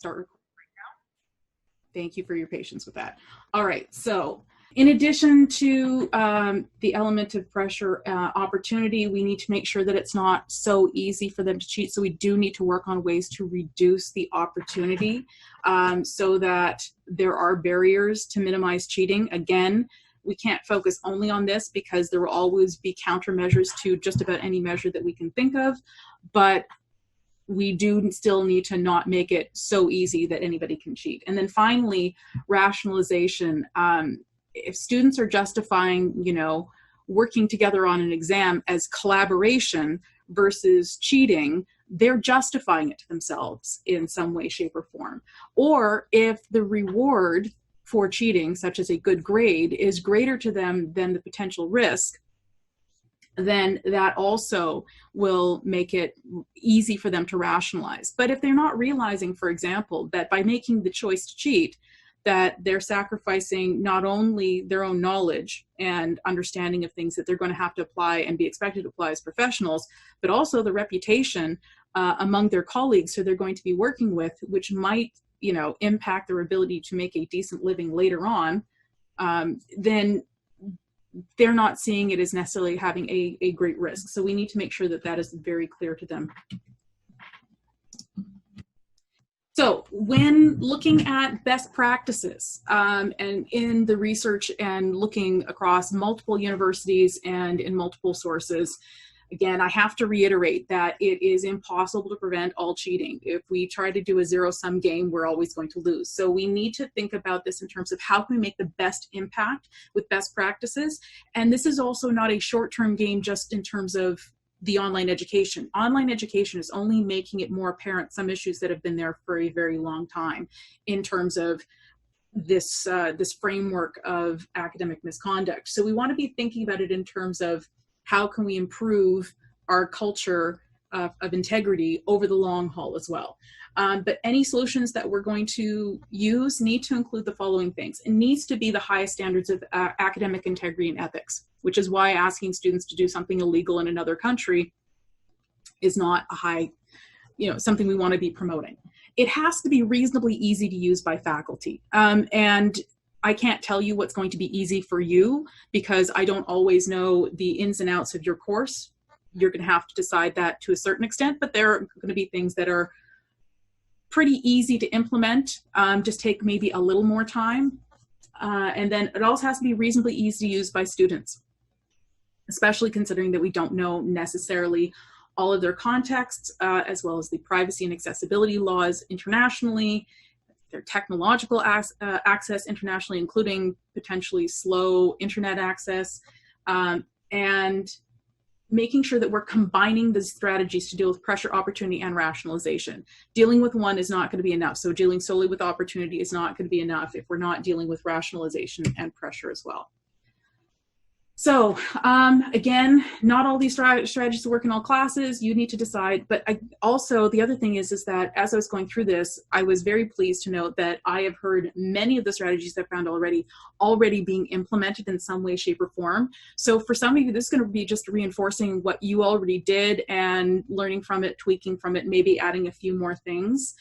start recording right now. Thank you for your patience with that. All right, so in addition to the element of pressure opportunity, we need to make sure that it's not so easy for them to cheat. So we do need to work on ways to reduce the opportunity so that there are barriers to minimize cheating. Again, we can't focus only on this because there will always be countermeasures to just about any measure that we can think of, but we do still need to not make it so easy that anybody can cheat. And then finally, rationalization. If students are justifying, working together on an exam as collaboration versus cheating, they're justifying it to themselves in some way, shape, or form. Or if the reward for cheating, such as a good grade, is greater to them than the potential risk, then that also will make it easy for them to rationalize. But if they're not realizing, for example, that by making the choice to cheat, that they're sacrificing not only their own knowledge and understanding of things that they're going to have to apply and be expected to apply as professionals, but also the reputation among their colleagues who they're going to be working with, which might, impact their ability to make a decent living later on, then they're not seeing it as necessarily having a great risk. So we need to make sure that that is very clear to them. So when looking at best practices and in the research and looking across multiple universities and in multiple sources, again, I have to reiterate that it is impossible to prevent all cheating. If we try to do a zero-sum game, we're always going to lose. So we need to think about this in terms of how can we make the best impact with best practices. And this is also not a short-term game just in terms of the online education. Online education is only making it more apparent some issues that have been there for a very long time in terms of this, this framework of academic misconduct. So we want to be thinking about it in terms of how can we improve our culture of integrity over the long haul as well. But any solutions that we're going to use need to include the following things. It needs to be the highest standards of academic integrity and ethics, which is why asking students to do something illegal in another country is not a high, something we want to be promoting. It has to be reasonably easy to use by faculty. And I can't tell you what's going to be easy for you because I don't always know the ins and outs of your course. You're going to have to decide that to a certain extent, but there are going to be things that are pretty easy to implement, just take maybe a little more time. And then it also has to be reasonably easy to use by students, especially considering that we don't know necessarily all of their contexts, as well as the privacy and accessibility laws internationally, their technological access internationally, including potentially slow internet access, and making sure that we're combining the strategies to deal with pressure, opportunity, and rationalization. Dealing with one is not going to be enough. So dealing solely with opportunity is not going to be enough if we're not dealing with rationalization and pressure as well. So again, not all these strategies work in all classes. You need to decide. But also the other thing is that as I was going through this, I was very pleased to note that I have heard many of the strategies I found already being implemented in some way, shape, or form. So for some of you, this is going to be just reinforcing what you already did and learning from it, tweaking from it, maybe adding a few more things.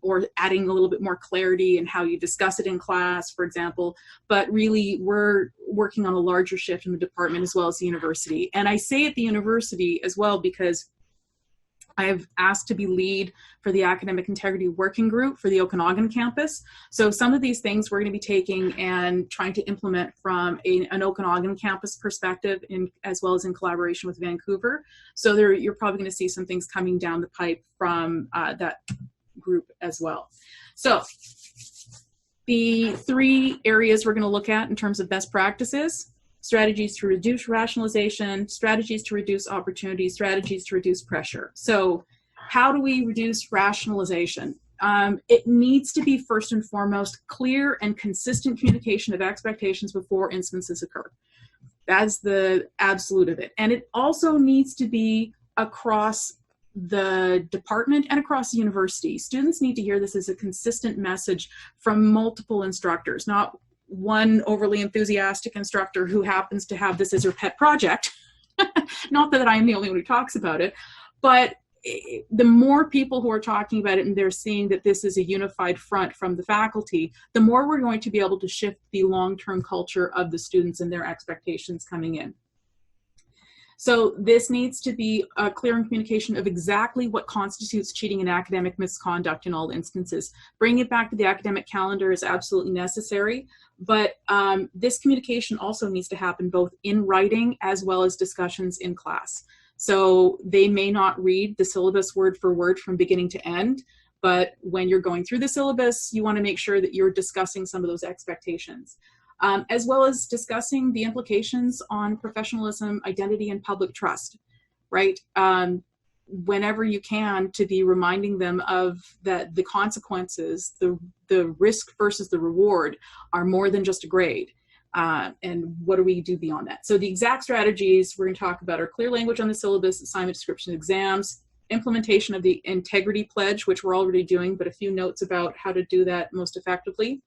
Or adding a little bit more clarity in how you discuss it in class, for example. But really, we're working on a larger shift in the department as well as the university. And I say at the university as well because I have asked to be lead for the Academic Integrity Working Group for the Okanagan campus. So some of these things we're going to be taking and trying to implement from an Okanagan campus perspective, as well as in collaboration with Vancouver. So you're probably going to see some things coming down the pipe from that group as well. So the three areas we're going to look at in terms of best practices: strategies to reduce rationalization, strategies to reduce opportunity, strategies to reduce pressure. So how do we reduce rationalization? It needs to be first and foremost clear and consistent communication of expectations before instances occur. That's the absolute of it. And it also needs to be across the department and across the university. Students need to hear this as a consistent message from multiple instructors, not one overly enthusiastic instructor who happens to have this as her pet project. Not that I'm the only one who talks about it, but the more people who are talking about it and they're seeing that this is a unified front from the faculty, the more we're going to be able to shift the long-term culture of the students and their expectations coming in. So this needs to be clear in communication of exactly what constitutes cheating and academic misconduct in all instances. Bringing it back to the academic calendar is absolutely necessary, but this communication also needs to happen both in writing as well as discussions in class. So they may not read the syllabus word for word from beginning to end, but when you're going through the syllabus, you want to make sure that you're discussing some of those expectations. As well as discussing the implications on professionalism, identity, and public trust, right? Whenever you can, to be reminding them of that the consequences, the risk versus the reward are more than just a grade. And what do we do beyond that? So the exact strategies we're going to talk about are clear language on the syllabus, assignment description, exams, implementation of the integrity pledge, which we're already doing, but a few notes about how to do that most effectively.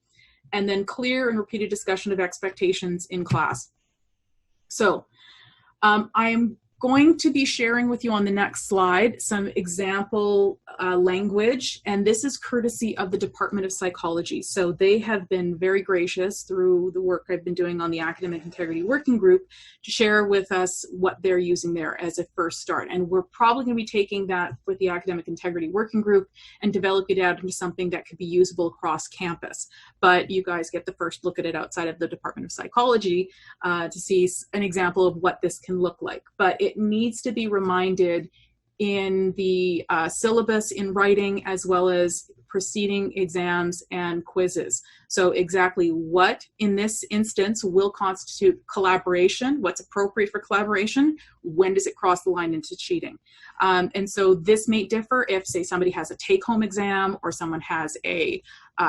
And then clear and repeated discussion of expectations in class. So I'm going to be sharing with you on the next slide some example language, and this is courtesy of the Department of Psychology. So they have been very gracious through the work I've been doing on the Academic Integrity Working Group to share with us what they're using there as a first start. And we're probably going to be taking that with the Academic Integrity Working Group and developing it out into something that could be usable across campus. But you guys get the first look at it outside of the Department of Psychology to see an example of what this can look like. But it needs to be reminded in the syllabus in writing as well as preceding exams and quizzes. So exactly what in this instance will constitute collaboration, what's appropriate for collaboration, when does it cross the line into cheating? And so this may differ if, say, somebody has a take-home exam or someone has an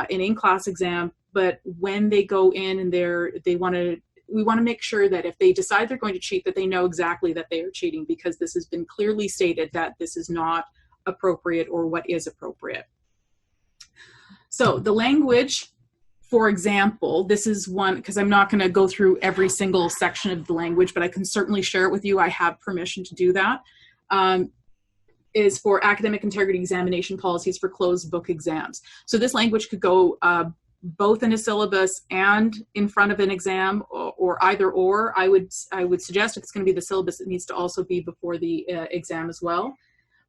in-class exam, but when they go in and we want to make sure that if they decide they're going to cheat, that they know exactly that they are cheating, because this has been clearly stated that this is not appropriate or what is appropriate. So the language, for example, this is one, because I'm not going to go through every single section of the language, but I can certainly share it with you. I have permission to do that. Is for academic integrity examination policies for closed book exams. So this language could go both in a syllabus and in front of an exam, or either or. I would suggest if it's going to be the syllabus, it needs to also be before the exam as well.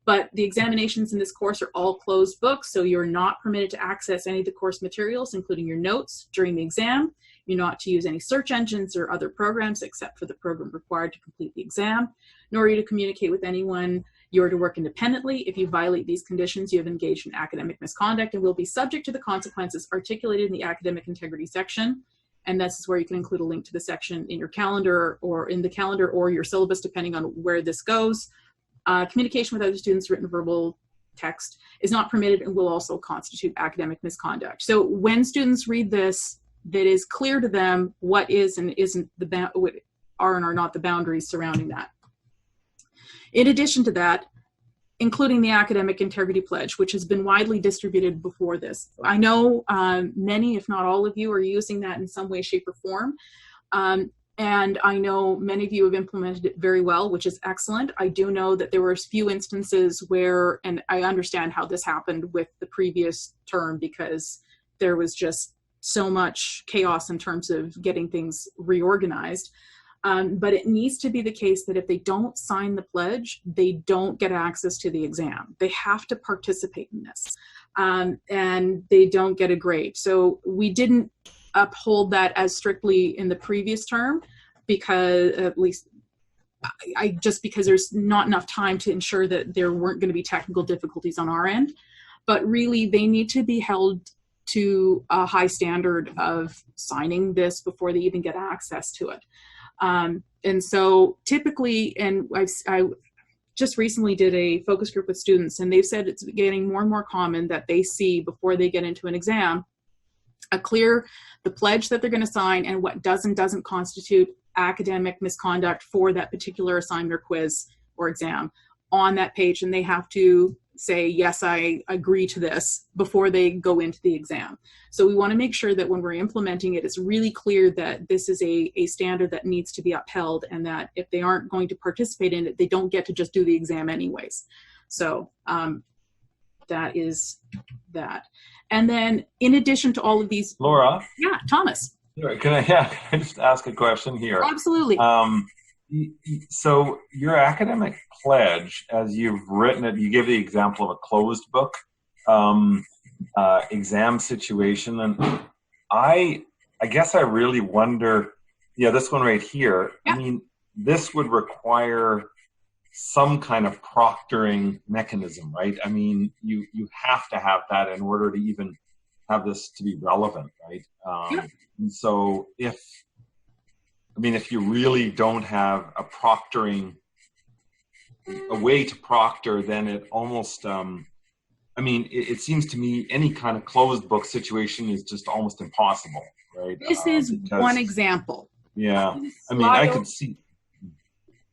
But the examinations in this course are all closed books, so you're not permitted to access any of the course materials, including your notes, during the exam. You're not to use any search engines or other programs except for the program required to complete the exam, nor are you to communicate with anyone. You're to work independently. If you violate these conditions, you have engaged in academic misconduct and will be subject to the consequences articulated in the academic integrity section. And this is where you can include a link to the section in your calendar or in the calendar or your syllabus, depending on where this goes. Communication with other students, written, verbal, text is not permitted and will also constitute academic misconduct. So when students read this, that is clear to them what is and isn't what are and are not the boundaries surrounding that. In addition to that, including the Academic Integrity Pledge, which has been widely distributed before this. I know many, if not all of you, are using that in some way, shape, or form. And I know many of you have implemented it very well, which is excellent. I do know that there were a few instances where, and I understand how this happened with the previous term, because there was just so much chaos in terms of getting things reorganized. But it needs to be the case that if they don't sign the pledge, they don't get access to the exam. They have to participate in this, and they don't get a grade. So we didn't uphold that as strictly in the previous term, because at least because there's not enough time to ensure that there weren't going to be technical difficulties on our end. But really, they need to be held to a high standard of signing this before they even get access to it. And so typically, and I just recently did a focus group with students, and they've said it's getting more and more common that they see before they get into an exam the pledge that they're going to sign and what does and doesn't constitute academic misconduct for that particular assignment or quiz or exam on that page, and they have to say, yes, I agree to this before they go into the exam. So we want to make sure that when we're implementing it, it's really clear that this is a standard that needs to be upheld, and that if they aren't going to participate in it, they don't get to just do the exam anyways. So that is that. And then in addition to all of these, Laura? yeah, Thomas. Can I just ask a question here? Absolutely. So your academic pledge, as you've written it, you give the example of a closed book exam situation, and I guess I really wonder, this one right here, yeah. I mean, this would require some kind of proctoring mechanism, right? I mean, you have to have that in order to even have this to be relevant, right? Yeah. And so if you really don't have a way to proctor, then it almost, it seems to me any kind of closed book situation is just almost impossible, right? This is one example. Yeah, I could see.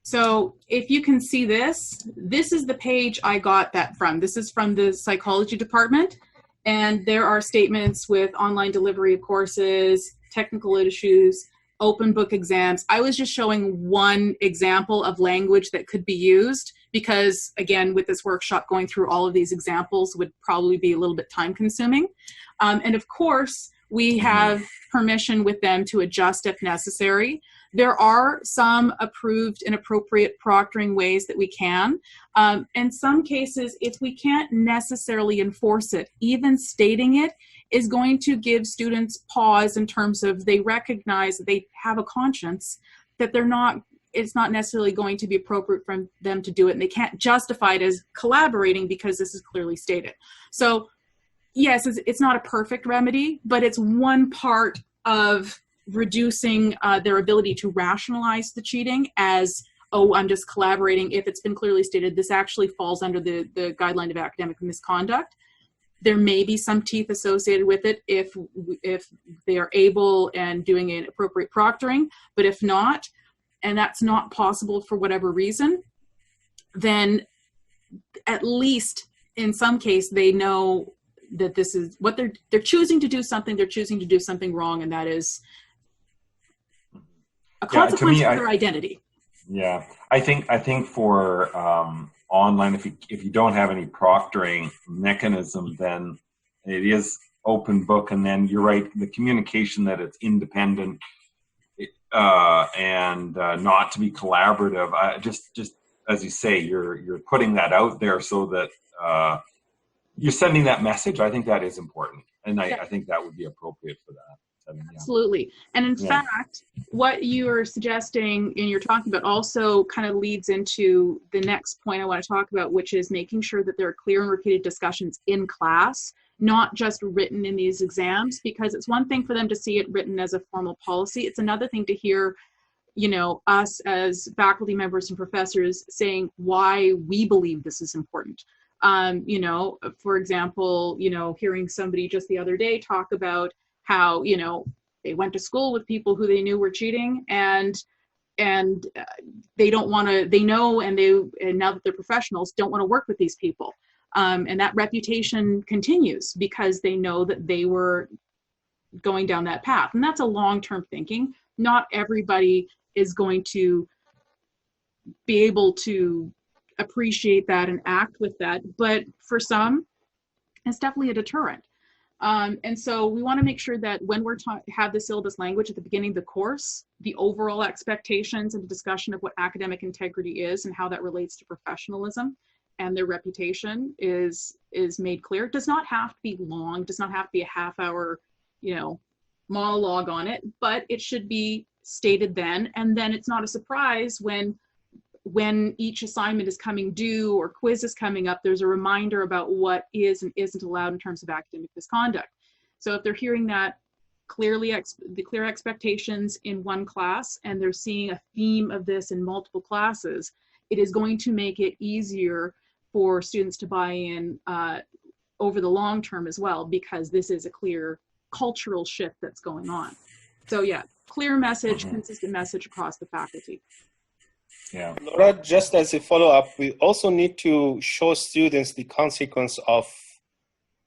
So if you can see this is the page I got that from. This is from the psychology department. And there are statements with online delivery of courses, technical issues, open book exams. I was just showing one example of language that could be used because, again, with this workshop, going through all of these examples would probably be a little bit time consuming. And of course, we have permission with them to adjust if necessary. There are some approved and appropriate proctoring ways that we can. In some cases, if we can't necessarily enforce it, even stating it is going to give students pause in terms of they recognize that they have a conscience, that it's not necessarily going to be appropriate for them to do it, and they can't justify it as collaborating because this is clearly stated. So yes, it's not a perfect remedy, but it's one part of reducing their ability to rationalize the cheating as, oh, I'm just collaborating. If it's been clearly stated, this actually falls under the guideline of academic misconduct. There may be some teeth associated with it if they are able and doing an appropriate proctoring, but if not, and that's not possible for whatever reason, then at least in some case they know that this is what they're choosing to do something, they're choosing to do something wrong, and that is a consequence for their identity. Yeah, I think for online, if you don't have any proctoring mechanism, then it is open book, and then you're right, the communication that it's independent and not to be collaborative. Just as you say, you're putting that out there so that you're sending that message. I think that is important, and I think that would be appropriate for that. Absolutely. And in fact, what you are suggesting and you're talking about also kind of leads into the next point I want to talk about, which is making sure that there are clear and repeated discussions in class, not just written in these exams, because it's one thing for them to see it written as a formal policy. It's another thing to hear, us as faculty members and professors saying why we believe this is important. For example, hearing somebody just the other day talk about how, they went to school with people who they knew were cheating and they don't want to, they know, and now that they're professionals, don't want to work with these people. And that reputation continues because they know that they were going down that path. And that's a long-term thinking. Not everybody is going to be able to appreciate that and act with that. But for some, it's definitely a deterrent. And so we want to make sure that when we're have the syllabus language at the beginning of the course, the overall expectations and the discussion of what academic integrity is and how that relates to professionalism and their reputation is made clear. It does not have to be long, does not have to be a half-hour, monologue on it, but it should be stated then. And then it's not a surprise when each assignment is coming due or quiz is coming up, there's a reminder about what is and isn't allowed in terms of academic misconduct. So if they're hearing that clearly, the clear expectations in one class, and they're seeing a theme of this in multiple classes, it is going to make it easier for students to buy in over the long term as well, because this is a clear cultural shift that's going on. So yeah, clear message, consistent message across the faculty. Yeah. Laura, just as a follow-up, we also need to show students the consequence of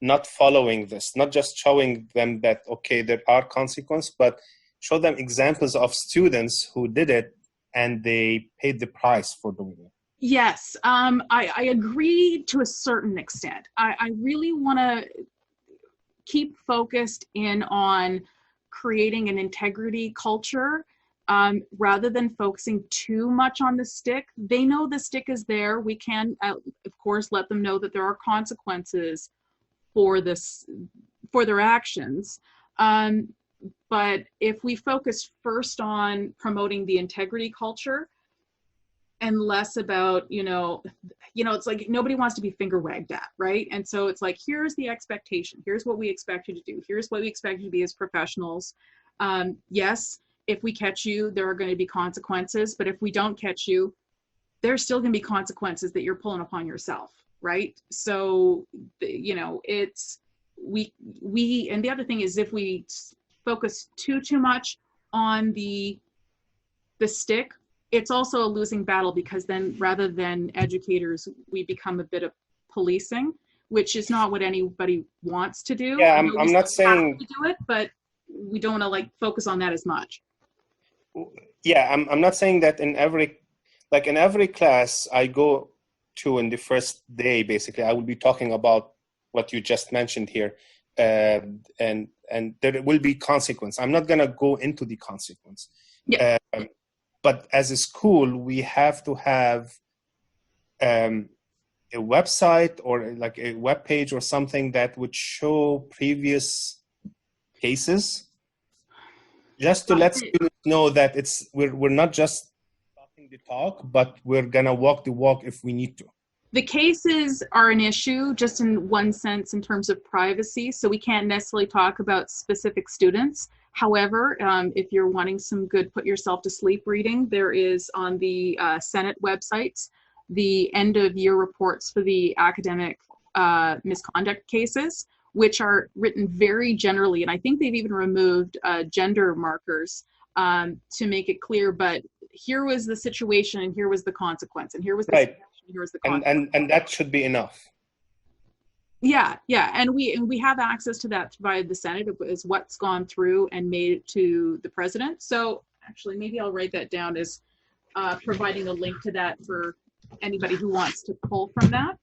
not following this, not just showing them that, okay, there are consequences, but show them examples of students who did it and they paid the price for doing it. Yes, I agree to a certain extent. I really want to keep focused in on creating an integrity culture, rather than focusing too much on the stick. They know the stick is there. We can, of course, let them know that there are consequences for this, for their actions. Um, but if we focus first on promoting the integrity culture and less about, it's like nobody wants to be finger wagged at, right? And so it's like, here's the expectation. Here's what we expect you to do. Here's what we expect you to be as professionals. Yes, if we catch you, there are going to be consequences. But if we don't catch you, there's still going to be consequences that you're pulling upon yourself, right? So, it's we and the other thing is if we focus too much on the stick, it's also a losing battle, because then rather than educators, we become a bit of policing, which is not what anybody wants to do. Yeah, I know I'm we not still have saying. to do it, but we don't want to like focus on that as much. Yeah, I'm not saying that in every class I go to in the first day, basically, I will be talking about what you just mentioned here, and there will be consequence. I'm not gonna go into the consequence. Yeah. But as a school, we have to have a website or like a web page or something that would show previous cases, just to let students know that we're not just talking the talk, but we're gonna walk the walk if we need to. The cases are an issue just in one sense in terms of privacy, so we can't necessarily talk about specific students. However, if you're wanting some good put yourself to sleep reading, there is on the Senate websites the end of year reports for the academic misconduct cases, which are written very generally, and I think they've even removed gender markers to make it clear, but here was the situation and here was the consequence, and here was the right. Here's the and that should be enough. Yeah, and we have access to that via the Senate, is what's gone through and made it to the president. So actually, maybe I'll write that down as providing a link to that for anybody who wants to pull from that.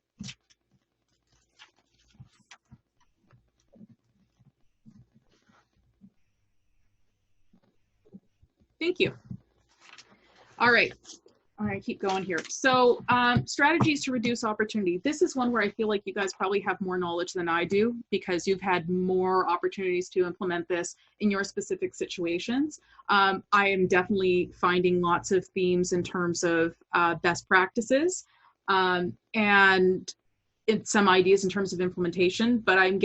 Thank you. All right. Keep going here. So strategies to reduce opportunity. This is one where I feel like you guys probably have more knowledge than I do, because you've had more opportunities to implement this in your specific situations. I am definitely finding lots of themes in terms of best practices and some ideas in terms of implementation, but I'm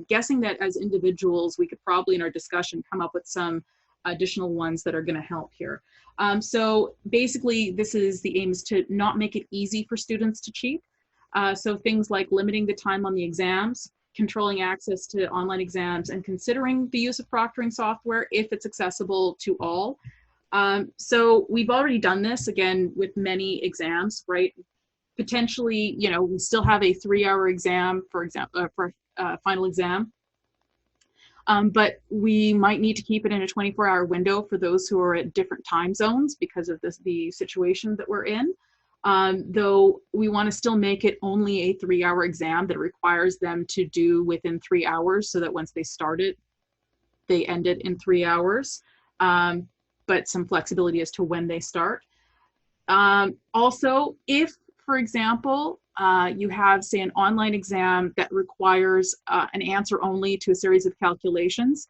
guessing that as individuals, we could probably in our discussion come up with some additional ones that are going to help here. So basically, the aim is to not make it easy for students to cheat. So things like limiting the time on the exams, controlling access to online exams, and considering the use of proctoring software if it's accessible to all. So we've already done this, again, with many exams, right? Potentially, we still have a 3-hour exam, for example, for final exam. But we might need to keep it in a 24-hour window for those who are at different time zones because of the situation that we're in. Though we want to still make it only a 3-hour exam that requires them to do within 3 hours, so that once they start it, they end it in 3 hours, but some flexibility as to when they start. Also, if, for example, you have, say, an online exam that requires an answer only to a series of calculations,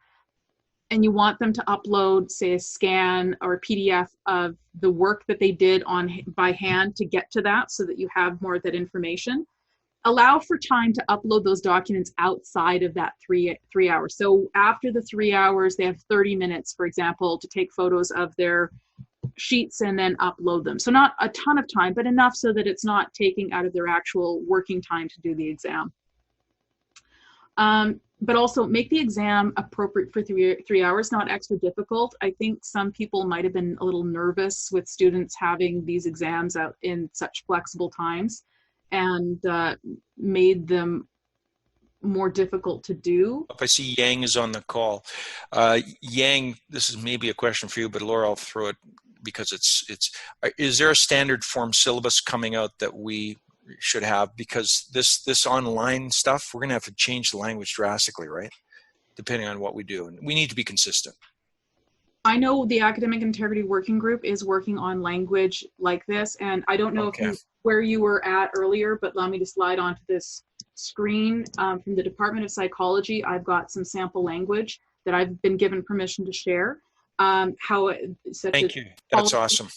and you want them to upload, say, a scan or a PDF of the work that they did by hand to get to that, so that you have more of that information. Allow for time to upload those documents outside of that three hours. So after the 3 hours, they have 30 minutes, for example, to take photos of their sheets and then upload them. So not a ton of time, but enough so that it's not taking out of their actual working time to do the exam. But also make the exam appropriate for three hours, not extra difficult. I think some people might have been a little nervous with students having these exams out in such flexible times, and made them more difficult to do. I see Yang is on the call. Yang, this is maybe a question for you, but Laura, I'll throw it because is there a standard form syllabus coming out that we should have? Because this online stuff, we're going to have to change the language drastically, right? Depending on what we do. And we need to be consistent. I know the Academic Integrity Working Group is working on language like this, and I don't know where you were at earlier, but allow me to slide onto this screen from the Department of Psychology. I've got some sample language that I've been given permission to share. Thank you. That's awesome.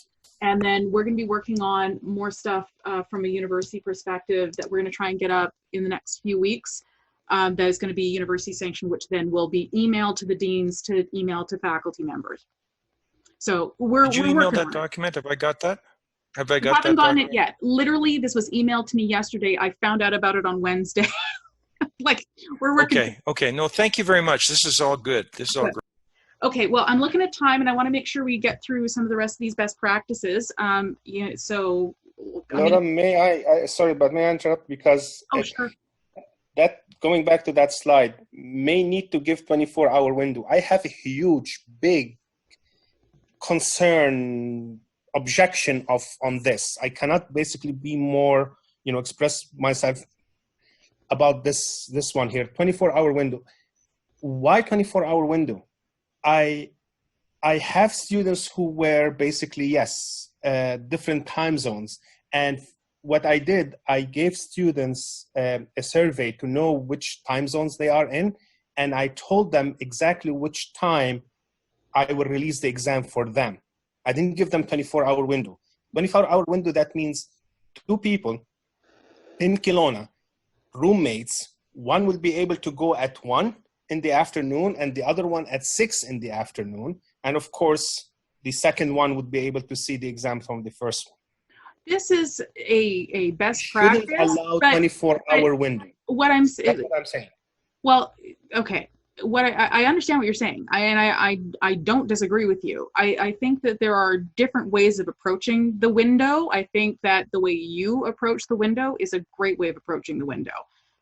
And then we're going to be working on more stuff from a university perspective that we're going to try and get up in the next few weeks. That is going to be university sanctioned, which then will be emailed to the deans to email to faculty members. So Did you email that document? Have I got that? I haven't gotten it yet. Literally, this was emailed to me yesterday. I found out about it on Wednesday. Like, we're working. Okay. No, thank you very much. This is all good. This is all great. Okay, well, I'm looking at time, and I want to make sure we get through some of the rest of these best practices. So, Laura, may I interrupt? Because sure. That, going back to that slide, may need to give 24-hour window. I have a huge, big concern, objection on this. I cannot basically be more, express myself about this one here. 24-hour window. Why 24-hour window? I have students who were basically, different time zones. And what I did, I gave students a survey to know which time zones they are in. And I told them exactly which time I will release the exam for them. I didn't give them 24-hour window. 24-hour window, that means 2 people in Kelowna, roommates, one will be able to go at 1 in the afternoon and the other one at 6 in the afternoon. And of course, the second one would be able to see the exam from the first one. This is a best practice. Shouldn't allow 24-hour window. That's what I'm saying. Well, okay. I understand what you're saying. I don't disagree with you. I think that there are different ways of approaching the window. I think that the way you approach the window is a great way of approaching the window.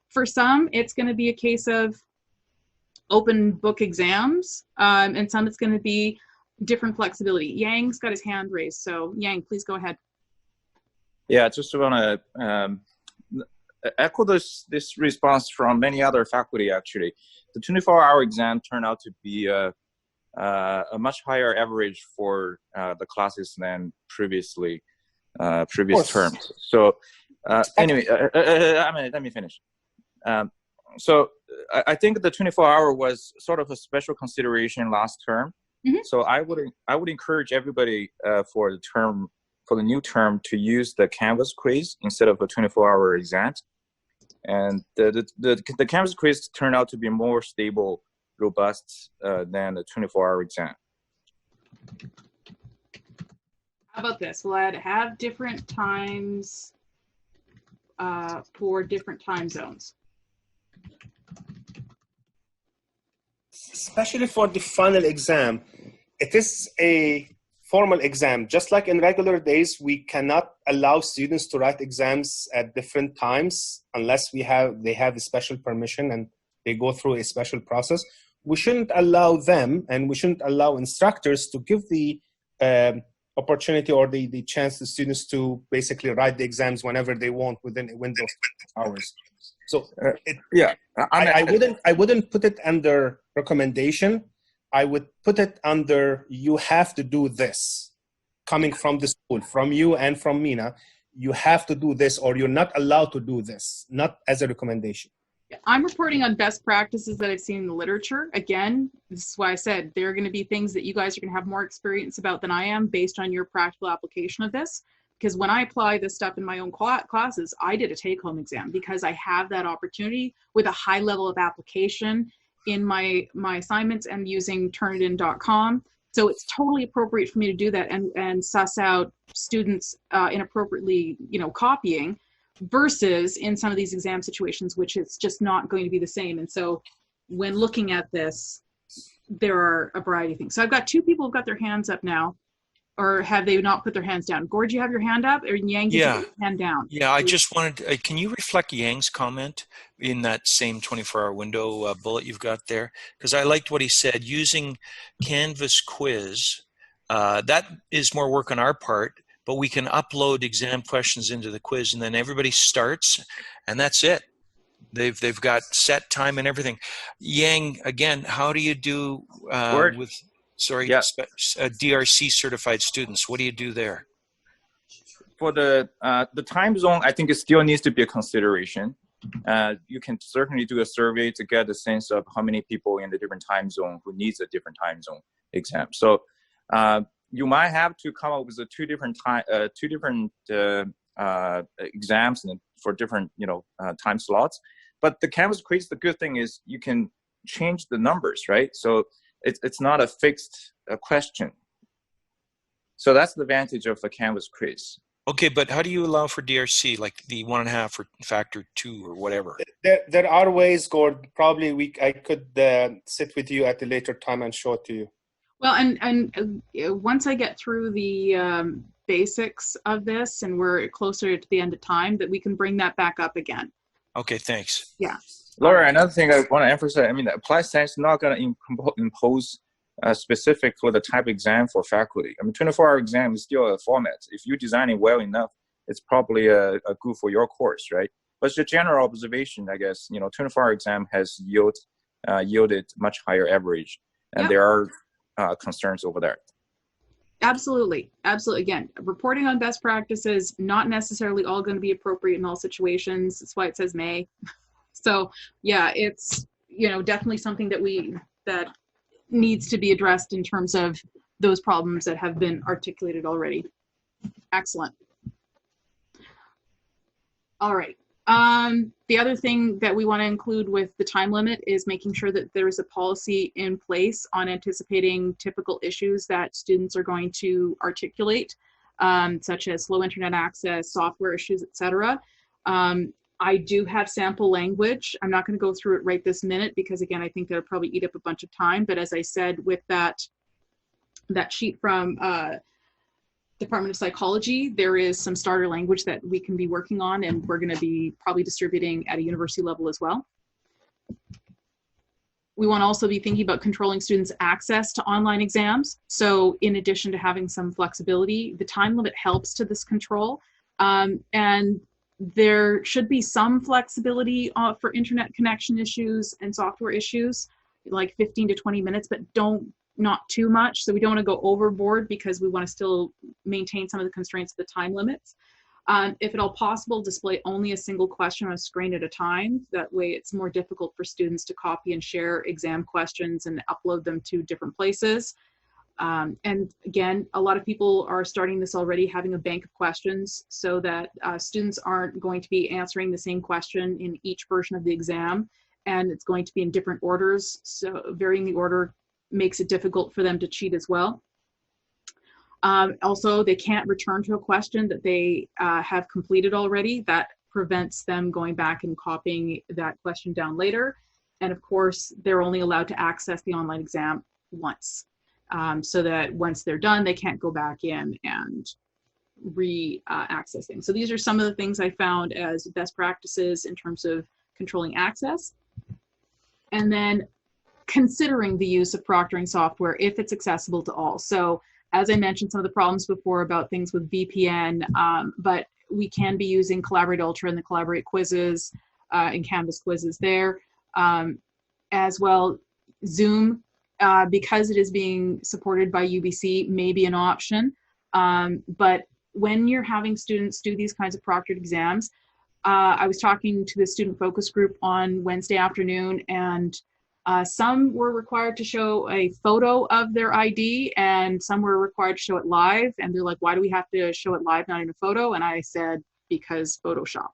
For some, it's going to be a case of open book exams, and some it's going to be different flexibility. Yang's got his hand raised, so Yang, please go ahead. Yeah, I just want to echo this response from many other faculty. Actually, the 24-hour exam turned out to be a much higher average for the classes than previous terms. So anyway, let me finish. So I think the 24-hour was sort of a special consideration last term. Mm-hmm. So I would encourage everybody for the new term to use the Canvas quiz instead of a 24-hour exam. And the Canvas quiz turned out to be more stable, robust than the 24-hour exam. How about this? We'll have different times for different time zones. Especially for the final exam, it is a formal exam. Just like in regular days, we cannot allow students to write exams at different times unless they have a special permission and they go through a special process. We shouldn't allow them, and we shouldn't allow instructors to give the opportunity or the chance to students to basically write the exams whenever they want within a window of hours. So I wouldn't put it under recommendation. I would put it under, you have to do this. Coming from the school, from you and from Mina, you have to do this or you're not allowed to do this, not as a recommendation. I'm reporting on best practices that I've seen in the literature. Again, this is why I said there are going to be things that you guys are going to have more experience about than I am based on your practical application of this. Because when I apply this stuff in my own classes, I did a take-home exam because I have that opportunity with a high level of application in my assignments and using turnitin.com. So it's totally appropriate for me to do that and suss out students inappropriately, copying, versus in some of these exam situations, which it's just not going to be the same. And so when looking at this, there are a variety of things. So I've got 2 people who've got their hands up now, or have they not put their hands down? Gord, you have your hand up, or Yang, you have your hand down? Yeah, I just wanted, can you reflect Yang's comment in that same 24-hour window bullet you've got there? Because I liked what he said, using Canvas quiz That is more work on our part, but we can upload exam questions into the quiz, and then everybody starts, and that's it. They've got set time and everything. Yang, again, how do you do with Yeah. DRC certified students? What do you do there? For the time zone, I think it still needs to be a consideration. You can certainly do a survey to get a sense of how many people in the different time zone who needs a different time zone exam. So you might have to come up with two different exams for different time slots. But the Canvas quiz, the good thing is you can change the numbers, right? So it's not a fixed question. So that's the advantage of the Canvas quiz. Okay, but how do you allow for DRC, like the 1.5 or factor 2 or whatever? There are ways, Gord. Probably I could sit with you at a later time and show it to you. Well, and once I get through the basics of this and we're closer to the end of time, that we can bring that back up again. Okay, thanks. Yeah. Laura, another thing I want to emphasize, I mean, the applied science is not going to impose specific for the type exam for faculty. I mean, 24-hour exam is still a format. If you design it well enough, it's probably a good for your course, right? But it's a general observation, I guess, 24-hour exam has yielded much higher average, and there are concerns over there. Absolutely. Absolutely. Again, reporting on best practices, not necessarily all going to be appropriate in all situations. That's why it says may. So yeah, it's, definitely something that needs to be addressed in terms of those problems that have been articulated already. Excellent. All right. The other thing that we want to include with the time limit is making sure that there is a policy in place on anticipating typical issues that students are going to articulate, such as slow internet access, software issues, etc. I do have sample language. I'm not going to go through it right this minute because, again, I think that'll probably eat up a bunch of time. But as I said, with that sheet from Department of Psychology, there is some starter language that we can be working on, and we're going to be probably distributing at a university level as well. We want to also be thinking about controlling students' access to online exams. So in addition to having some flexibility, the time limit helps to this control. And there should be some flexibility for internet connection issues and software issues, like 15 to 20 minutes, but not too much. So we don't want to go overboard because we want to still maintain some of the constraints of the time limits. If at all possible, display only a single question on a screen at a time. That way it's more difficult for students to copy and share exam questions and upload them to different places. And again, a lot of people are starting this already, having a bank of questions so that students aren't going to be answering the same question in each version of the exam, and it's going to be in different orders. So varying the order makes it difficult for them to cheat as well. Also, they can't return to a question that they have completed already. That prevents them going back and copying that question down later. And of course, they're only allowed to access the online exam once. So that once they're done, they can't go back in and re-access things. So these are some of the things I found as best practices in terms of controlling access. And then considering the use of proctoring software if it's accessible to all. So as I mentioned, some of the problems before about things with VPN, but we can be using Collaborate Ultra and the Collaborate quizzes and Canvas quizzes there. As well, Zoom, because it is being supported by UBC, may be an option. But when you're having students do these kinds of proctored exams, I was talking to the student focus group on Wednesday afternoon, and some were required to show a photo of their ID and some were required to show it live. And they're like, why do we have to show it live, not in a photo? And I said, because Photoshop.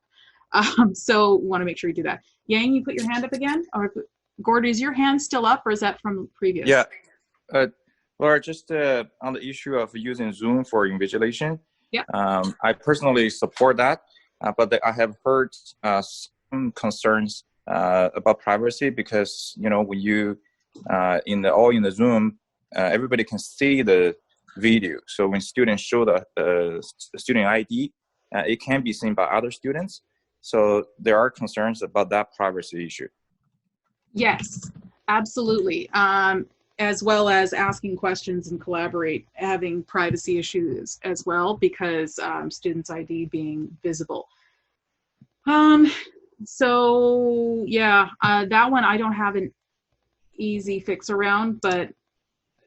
So want to make sure you do that. Yang, you put your hand up again? Or Gord, is your hand still up or is that from previous? Yeah. Laura, just on the issue of using Zoom for invigilation, I personally support that, but I have heard some concerns about privacy because, when you in the Zoom, everybody can see the video. So when students show the student ID, it can be seen by other students. So there are concerns about that privacy issue. Yes, absolutely. as well as asking questions and collaborate, having privacy issues as well, because students' ID being visible. So yeah, that one I don't have an easy fix around, but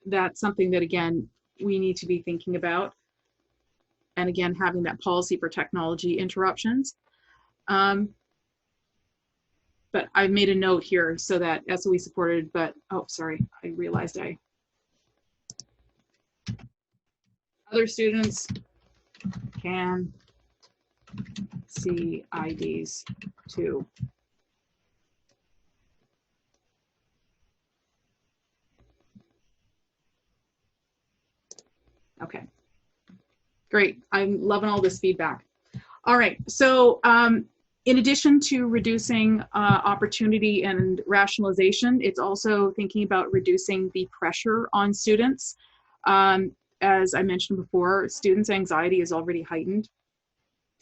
that's something that, again, we need to be thinking about. And again, having that policy for technology interruptions. But I made a note here so that SOE supported, but, oh, sorry, I realized other students can see IDs too. Okay, great. I'm loving all this feedback. All right, so in addition to reducing opportunity and rationalization, it's also thinking about reducing the pressure on students. As I mentioned before, students' anxiety is already heightened,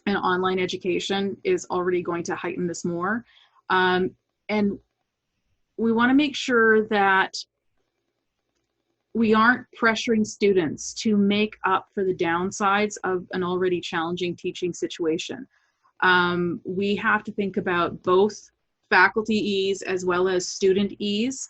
and online education is already going to heighten this more. And we want to make sure that we aren't pressuring students to make up for the downsides of an already challenging teaching situation. We have to think about both faculty ease as well as student ease,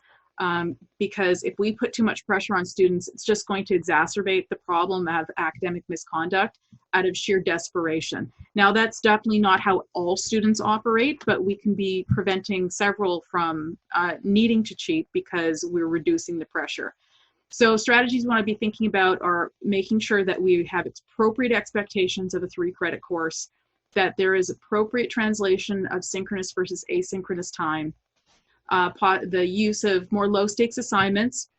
because if we put too much pressure on students, it's just going to exacerbate the problem of academic misconduct out of sheer desperation. Now, that's definitely not how all students operate, but we can be preventing several from needing to cheat because we're reducing the pressure. So strategies we want to be thinking about are making sure that we have appropriate expectations of a 3-credit course, that there is appropriate translation of synchronous versus asynchronous time, the use of more low-stakes assignments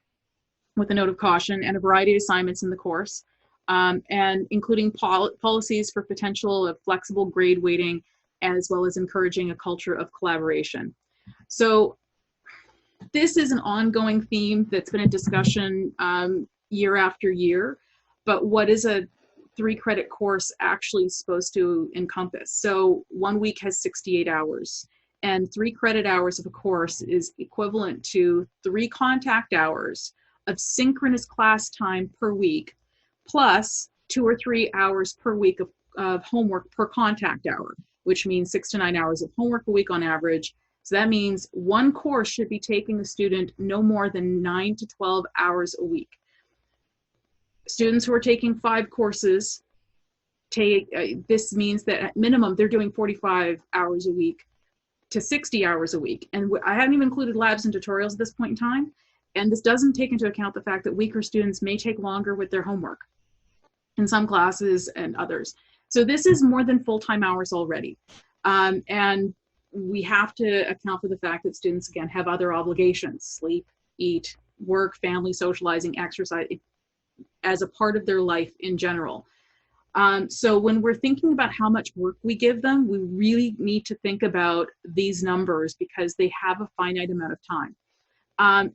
with a note of caution, and a variety of assignments in the course, and including policies for potential of flexible grade weighting, as well as encouraging a culture of collaboration. So this is an ongoing theme that's been a discussion year after year, but what is a 3-credit course actually supposed to encompass? So 1 week has 68 hours, and 3 credit hours of a course is equivalent to 3 contact hours of synchronous class time per week, plus 2 or 3 hours per week of homework per contact hour, which means 6 to 9 hours of homework a week on average. So that means one course should be taking the student no more than 9 to 12 hours a week. Students who are taking 5 courses this means that at minimum they're doing 45 hours a week to 60 hours a week. And I haven't even included labs and tutorials at this point in time. And this doesn't take into account the fact that weaker students may take longer with their homework in some classes and others. So this is more than full-time hours already. And we have to account for the fact that students, again, have other obligations: sleep, eat, work, family, socializing, exercise, as a part of their life in general. So when we're thinking about how much work we give them, we really need to think about these numbers because they have a finite amount of time.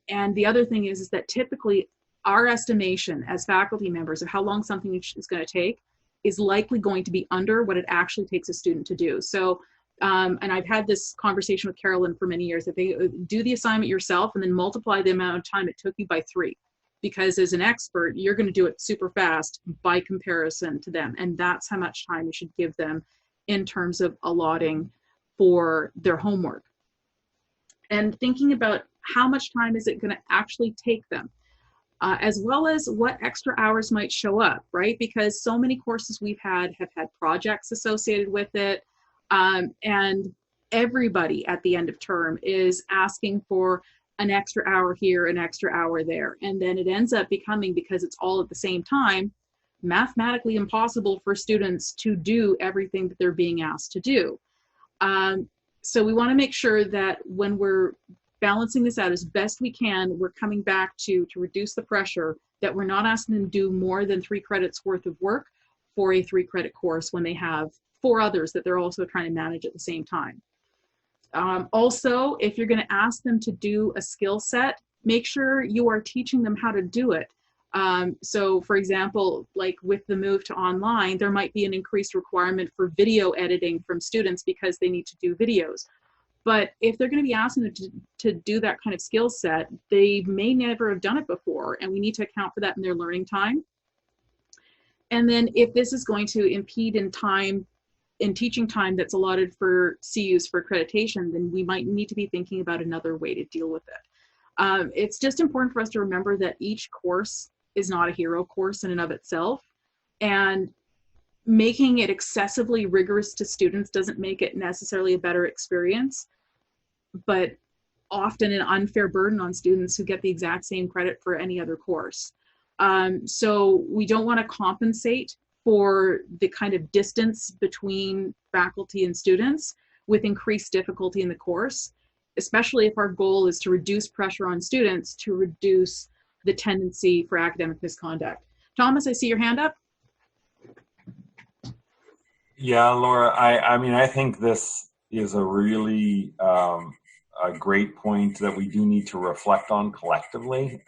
And the other thing is that typically our estimation as faculty members of how long something is going to take is likely going to be under what it actually takes a student to do. So, and I've had this conversation with Carolyn for many years, that they do the assignment yourself and then multiply the amount of time it took you by 3. Because as an expert, you're going to do it super fast by comparison to them. And that's how much time you should give them in terms of allotting for their homework. And thinking about how much time is it going to actually take them, as well as what extra hours might show up, right? Because so many courses we've had have had projects associated with it. And everybody at the end of term is asking for an extra hour here, an extra hour there. And then it ends up becoming, because it's all at the same time, mathematically impossible for students to do everything that they're being asked to do. So we want to make sure that when we're balancing this out as best we can, we're coming back to reduce the pressure, that we're not asking them to do more than 3 credits worth of work for a 3-credit course when they have 4 others that they're also trying to manage at the same time. Also, if you're going to ask them to do a skill set, make sure you are teaching them how to do it. So for example, like with the move to online, there might be an increased requirement for video editing from students because they need to do videos. But if they're going to be asking them to do that kind of skill set, they may never have done it before, and we need to account for that in their learning time. And then if this is going to impede in time, in teaching time that's allotted for CUs for accreditation, then we might need to be thinking about another way to deal with it. It's just important for us to remember that each course is not a hero course in and of itself, and making it excessively rigorous to students doesn't make it necessarily a better experience, but often an unfair burden on students who get the exact same credit for any other course. So we don't want to compensate for the kind of distance between faculty and students with increased difficulty in the course, especially if our goal is to reduce pressure on students to reduce the tendency for academic misconduct. Thomas, I see your hand up. Yeah, Laura, I mean, I think this is a really a great point that we do need to reflect on collectively,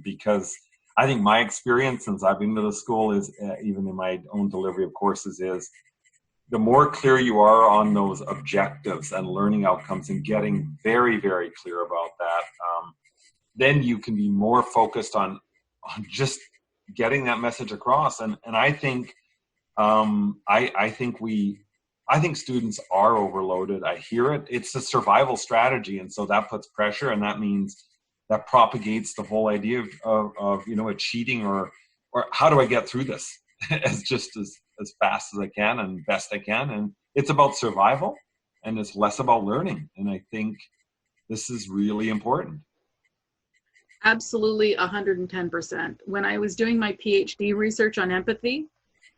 because I think my experience since I've been to the school is, even in my own delivery of courses, is the more clear you are on those objectives and learning outcomes and getting very, very clear about that, then you can be more focused on just getting that message across. And I think I think students are overloaded. I hear it. It's a survival strategy, and so that puts pressure, and that means that propagates the whole idea of you know, a cheating or how do I get through this as fast as I can and best I can. And it's about survival, and it's less about learning. And I think this is really important. Absolutely, 110%. When I was doing my PhD research on empathy,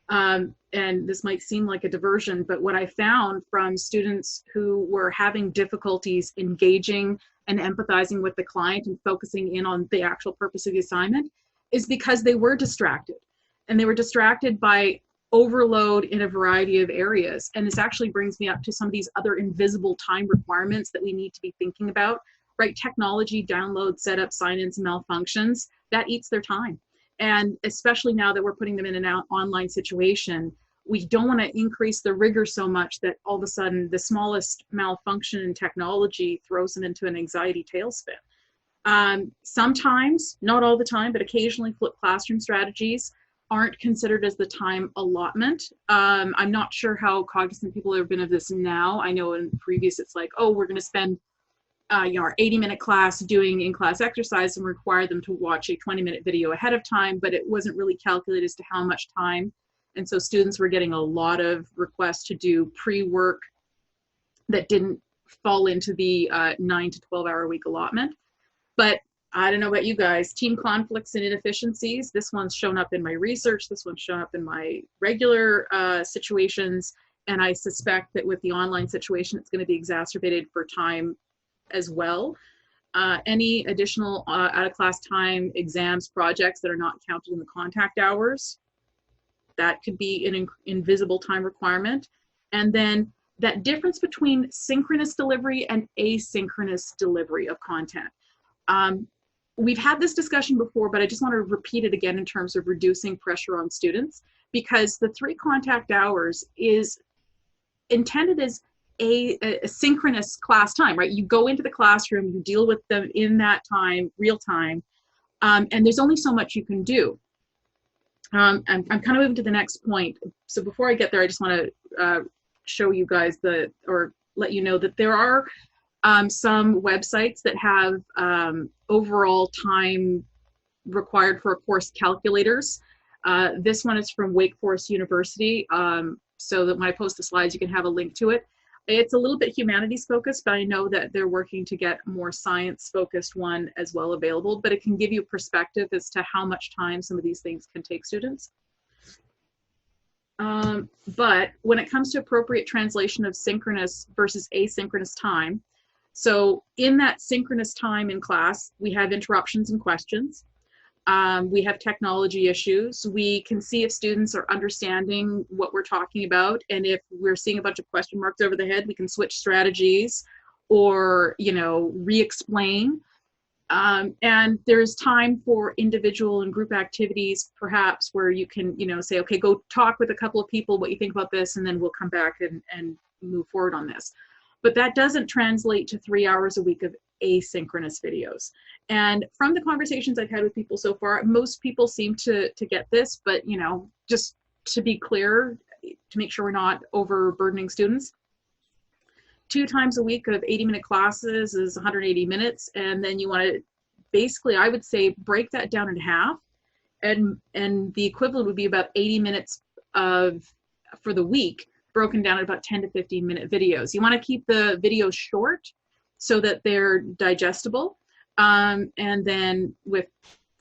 and this might seem like a diversion, but what I found from students who were having difficulties engaging and empathizing with the client and focusing in on the actual purpose of the assignment is because they were distracted. And they were distracted by overload in a variety of areas. And this actually brings me up to some of these other invisible time requirements that we need to be thinking about, right? Technology, download, setup, sign-ins, malfunctions, that eats their time. And especially now that we're putting them in an online situation, we don't want to increase the rigor so much that all of a sudden the smallest malfunction in technology throws them into an anxiety tailspin. Sometimes, not all the time, but occasionally flipped classroom strategies aren't considered as the time allotment. I'm not sure how cognizant people have been of this now. I know in previous it's like, oh, we're going to spend you know, our 80-minute class doing in-class exercise and require them to watch a 20-minute video ahead of time, but it wasn't really calculated as to how much time. And so students were getting a lot of requests to do pre-work that didn't fall into the 9 to 12 hour a week allotment. But I don't know about you guys, team conflicts and inefficiencies. This one's shown up in my research. This one's shown up in my regular situations. And I suspect that with the online situation, it's going to be exacerbated for time as well. Any additional out-of-class time, exams, projects that are not counted in the contact hours, that could be an invisible time requirement. And then that difference between synchronous delivery and asynchronous delivery of content. We've had this discussion before, but I just want to repeat it again in terms of reducing pressure on students, because the 3 contact hours is intended as a synchronous class time, right? You go into the classroom, you deal with them in that time, real time, and there's only so much you can do. I'm kind of moving to the next point. So before I get there, I just want to show you guys or let you know that there are some websites that have overall time required for a course calculators. This one is from Wake Forest University, so that when I post the slides, you can have a link to it. It's a little bit humanities focused, but I know that they're working to get a more science focused one as well available, but it can give you perspective as to how much time some of these things can take students. But when it comes to appropriate translation of synchronous versus asynchronous time, so in that synchronous time in class, we have interruptions and questions. We have technology issues. We can see if students are understanding what we're talking about, and if we're seeing a bunch of question marks over the head, we can switch strategies or, you know, re-explain. And there's time for individual and group activities, perhaps, where you can, you know, say, okay, go talk with a couple of people what you think about this, and then we'll come back and move forward on this. but that doesn't translate to 3 hours a week of asynchronous videos. And from the conversations I've had with people so far, most people seem to get this, but you know, just to be clear, to make sure we're not overburdening students, 2 times a week of 80-minute classes is 180 minutes. And then you want to basically, I would say, break that down in half. And the equivalent would be about 80 minutes for the week, broken down at about 10 to 15 minute videos. You want to keep the videos short so that they're digestible. And then with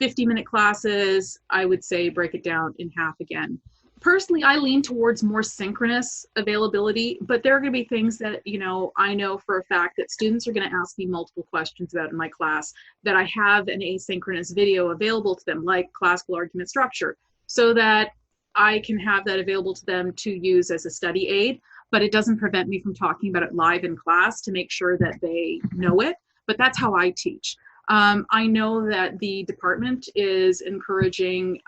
50-minute classes, I would say break it down in half again. Personally, I lean towards more synchronous availability, but there are going to be things that, you know, I know for a fact that students are going to ask me multiple questions about in my class, that I have an asynchronous video available to them, like classical argument structure, so that I can have that available to them to use as a study aid, but it doesn't prevent me from talking about it live in class to make sure that they know it. But that's how I teach. I know that the department is encouraging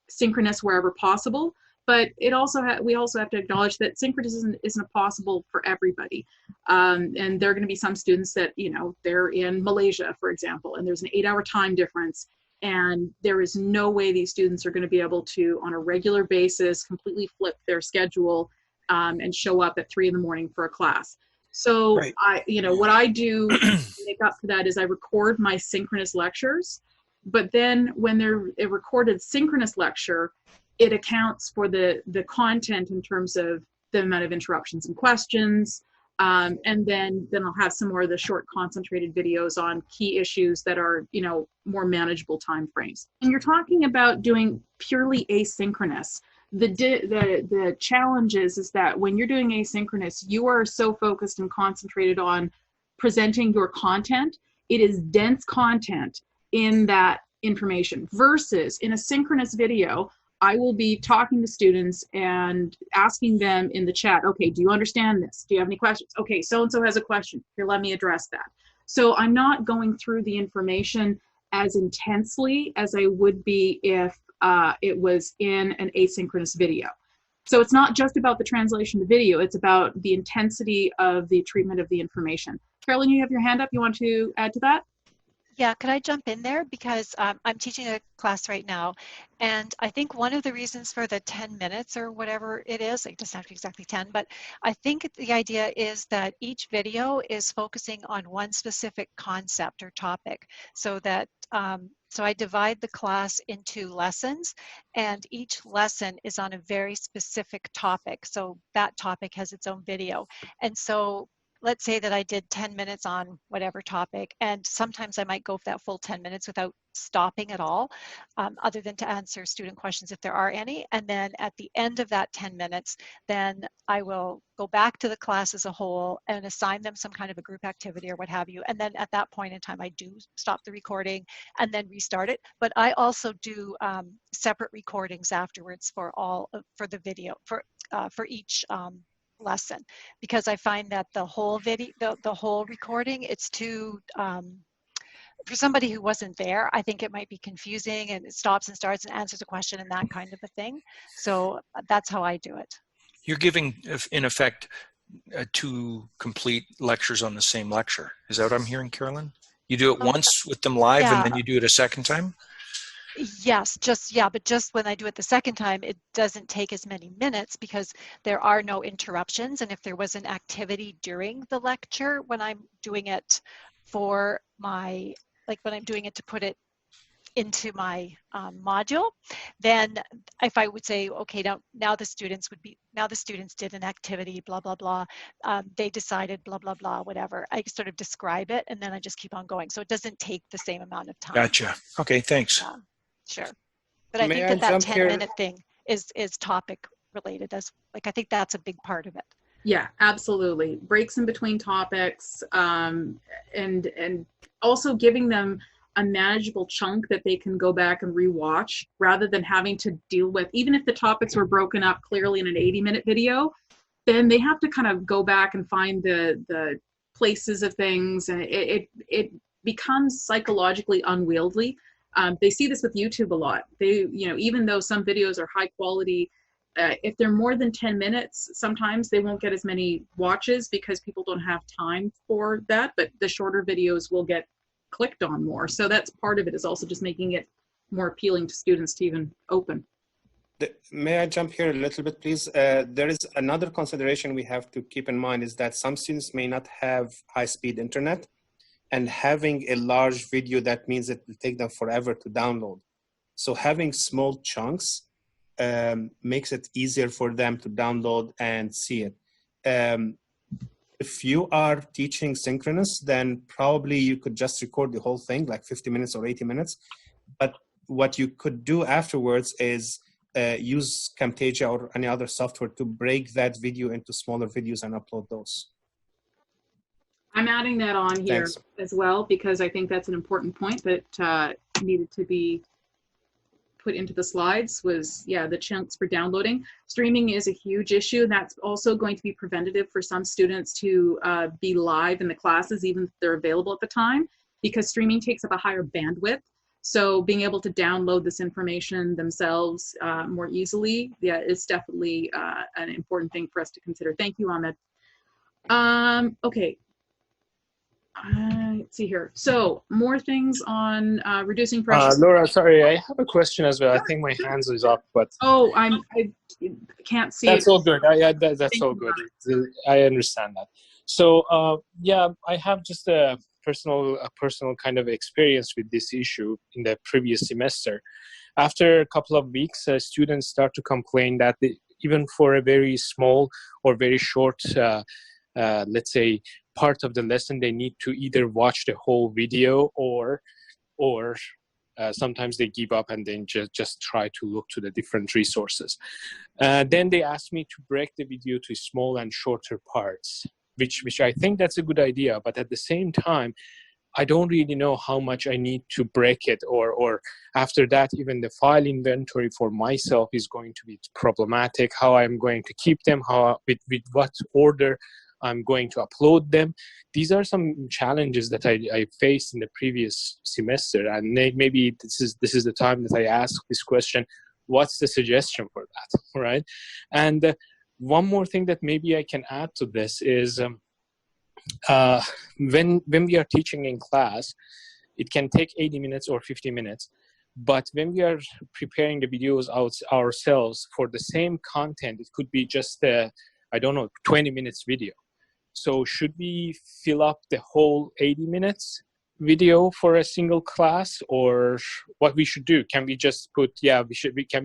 synchronous wherever possible, but it also we also have to acknowledge that synchronous isn't possible for everybody. And there are going to be some students that, you know, they're in Malaysia, for example, and there's an 8-hour time difference. And there is no way these students are going to be able to, on a regular basis, completely flip their schedule and show up at 3 in the morning for a class. So Right. What I do to make up for that is I record my synchronous lectures, but then when they're a recorded synchronous lecture, it accounts for the content in terms of the amount of interruptions and questions. And then I'll have some more of the short concentrated videos on key issues that are, you know, more manageable time frames. And you're talking about doing purely asynchronous. The challenge is that when you're doing asynchronous, you are so focused and concentrated on presenting your content. It is dense content in that information versus in a synchronous video, I will be talking to students and asking them in the chat, okay, do you understand this? Do you have any questions? Okay, so-and-so has a question. Here, let me address that. So I'm not going through the information as intensely as I would be if it was in an asynchronous video. So it's not just about the translation to video, it's about the intensity of the treatment of the information. Carolyn, you have your hand up. You want to add to that? Yeah, could I jump in there? Because I'm teaching a class right now, and I think one of the reasons for the 10 minutes or whatever it is, it doesn't have to be exactly 10, but I think the idea is that each video is focusing on one specific concept or topic, so that so I divide the class into lessons, and each lesson is on a very specific topic. So that topic has its own video. And so let's say that I did 10 minutes on whatever topic, and sometimes I might go for that full 10 minutes without stopping at all, other than to answer student questions if there are any. And then at the end of that 10 minutes, then I will go back to the class as a whole and assign them some kind of a group activity or what have you. And then at that point in time, I do stop the recording and then restart it. But I also do separate recordings afterwards for the video, for each lesson, because I find that the whole video, the whole recording, it's too, for somebody who wasn't there, I think it might be confusing, and it stops and starts and answers a question and that kind of a thing. So that's how I do it. You're giving, in effect, 2 complete lectures on the same lecture. Is that what I'm hearing, Carolyn? You do it once with them live, yeah. And then you do it a second time? Yes, but just when I do it the second time, it doesn't take as many minutes because there are no interruptions. And if there was an activity during the lecture, when I'm doing it for my, like when I'm doing it to put it into my module, then if I would say, okay, now the students did an activity, blah, blah, blah, they decided blah, blah, blah, whatever. I sort of describe it and then I just keep on going. So it doesn't take the same amount of time. Gotcha. Okay, thanks. Sure. But I think that 10-minute thing is topic related. I think that's a big part of it. Yeah, absolutely. Breaks in between topics, and also giving them a manageable chunk that they can go back and rewatch rather than having to deal with, even if the topics were broken up clearly in an 80-minute video, then they have to kind of go back and find the places of things, and it becomes psychologically unwieldy. They see this with YouTube a lot. They, even though some videos are high quality, If they're more than 10 minutes, sometimes they won't get as many watches because people don't have time for that, but the shorter videos will get clicked on more. So that's part of it, is also just making it more appealing to students to even open. May I jump here a little bit, please? There is another consideration we have to keep in mind, is that some students may not have high-speed internet, and having a large video, that means it will take them forever to download. So having small chunks makes it easier for them to download and see it. If you are teaching synchronous, then probably you could just record the whole thing, like 50 minutes or 80 minutes. But what you could do afterwards is use Camtasia or any other software to break that video into smaller videos and upload those. I'm adding that on here as well, because I think that's an important point that needed to be put into the slides, was, yeah, the chunks for downloading. Streaming is a huge issue. That's also going to be preventative for some students to be live in the classes, even if they're available at the time, because streaming takes up a higher bandwidth. So being able to download this information themselves more easily, yeah, is definitely an important thing for us to consider. Thank you, Ahmed. Okay. Let's see here. So more things on reducing pressure. Laura, sorry, I have a question as well. I think my hands is up, but oh, I can't see. That's it. all good. That's all good. I understand that. So yeah, I have just a personal kind of experience with this issue in the previous semester. After a couple of weeks, students start to complain that even for a very small or very short, let's say, part of the lesson, they need to either watch the whole video or sometimes they give up and then just try to look to the different resources. Then they ask me to break the video to small and shorter parts, which I think that's a good idea. But at the same time, I don't really know how much I need to break it, or after that, even the file inventory for myself is going to be problematic, how I'm going to keep them, with what order I'm going to upload them. These are some challenges that I faced in the previous semester, and maybe this is the time that I ask this question: what's the suggestion for that, right? And one more thing that maybe I can add to this is when we are teaching in class, it can take 80 minutes or 50 minutes. But when we are preparing the videos ourselves for the same content, it could be just I don't know, 20 minutes video. So should we fill up the whole 80 minutes video for a single class, or what we should do? Can we just put, can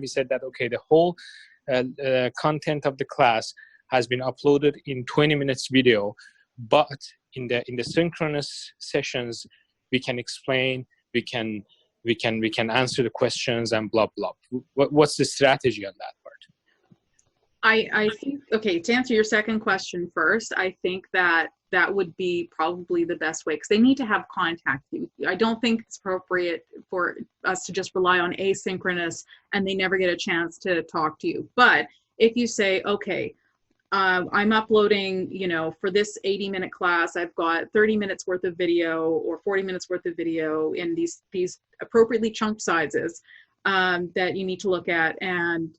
we say that, okay, the whole content of the class has been uploaded in 20 minutes video, but in the synchronous sessions, we can explain, we can answer the questions and blah, blah. What's the strategy on that part? I think, okay, to answer your second question first, I think that would be probably the best way, because they need to have contact. I don't think it's appropriate for us to just rely on asynchronous and they never get a chance to talk to you. But if you say, okay, I'm uploading, for this 80-minute class, I've got 30 minutes worth of video or 40 minutes worth of video in these appropriately chunked sizes that you need to look at, and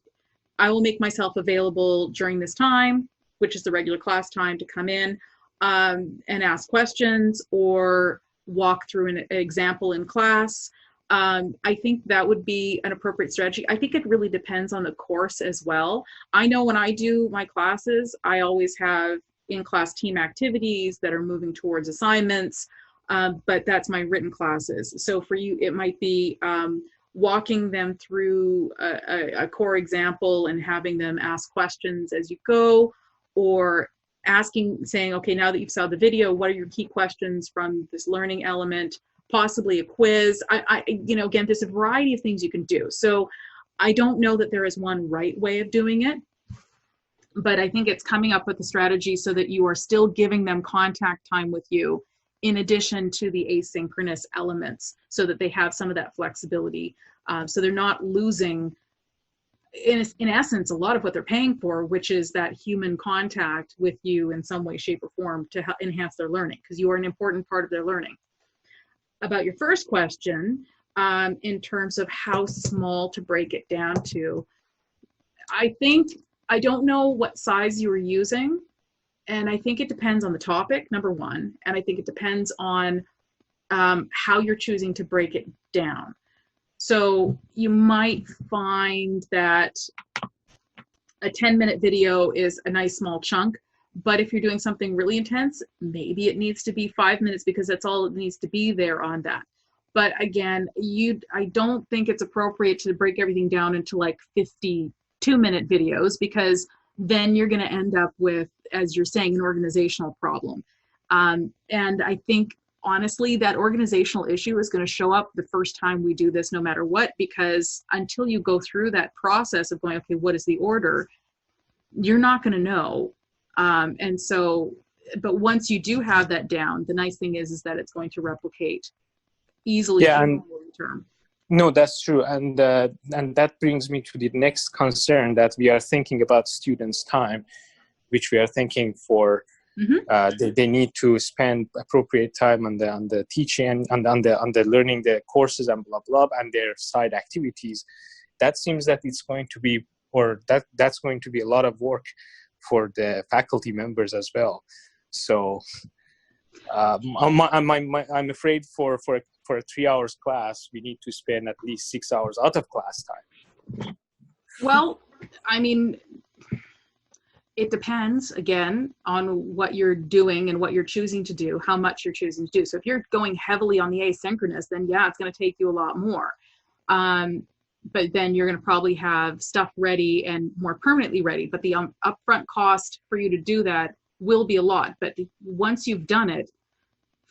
I will make myself available during this time, which is the regular class time, to come in and ask questions or walk through an example in class. I think that would be an appropriate strategy. I think it really depends on the course as well. I know when I do my classes, I always have in-class team activities that are moving towards assignments, but that's my written classes. So for you, it might be walking them through a core example and having them ask questions as you go, or saying, okay, now that you've saw the video, what are your key questions from this learning element? Possibly a quiz. Again, there's a variety of things you can do. So I don't know that there is one right way of doing it, but I think it's coming up with a strategy so that you are still giving them contact time with you in addition to the asynchronous elements, so that they have some of that flexibility. So they're not losing, in essence, a lot of what they're paying for, which is that human contact with you in some way, shape, or form to enhance their learning, because you are an important part of their learning. About your first question, in terms of how small to break it down to, I don't know what size you were using, and I think it depends on the topic, number one, and I think it depends on how you're choosing to break it down. So you might find that a 10-minute video is a nice small chunk, but if you're doing something really intense, maybe it needs to be 5 minutes because that's all it needs to be there on that. But again, I don't think it's appropriate to break everything down into like 52-minute videos, because then you're going to end up with, as you're saying, an organizational problem. And I think, honestly, that organizational issue is going to show up the first time we do this, no matter what, because until you go through that process of going, okay, what is the order, you're not going to know. And so, but once you do have that down, the nice thing is that it's going to replicate easily. Yeah, and term. No, that's true. And that brings me to the next concern, that we are thinking about students' time, which we are thinking for, they need to spend appropriate time on the teaching, on the learning the courses and blah, blah, and their side activities. That seems that it's going to be, or that's going to be a lot of work for the faculty members as well. So I'm afraid for a 3 hours class, we need to spend at least 6 hours out of class time. Well, I mean, it depends, again, on what you're doing and what you're choosing to do, how much you're choosing to do. So if you're going heavily on the asynchronous, then yeah, it's going to take you a lot more. But then you're going to probably have stuff ready and more permanently ready. But the upfront cost for you to do that will be a lot. But once you've done it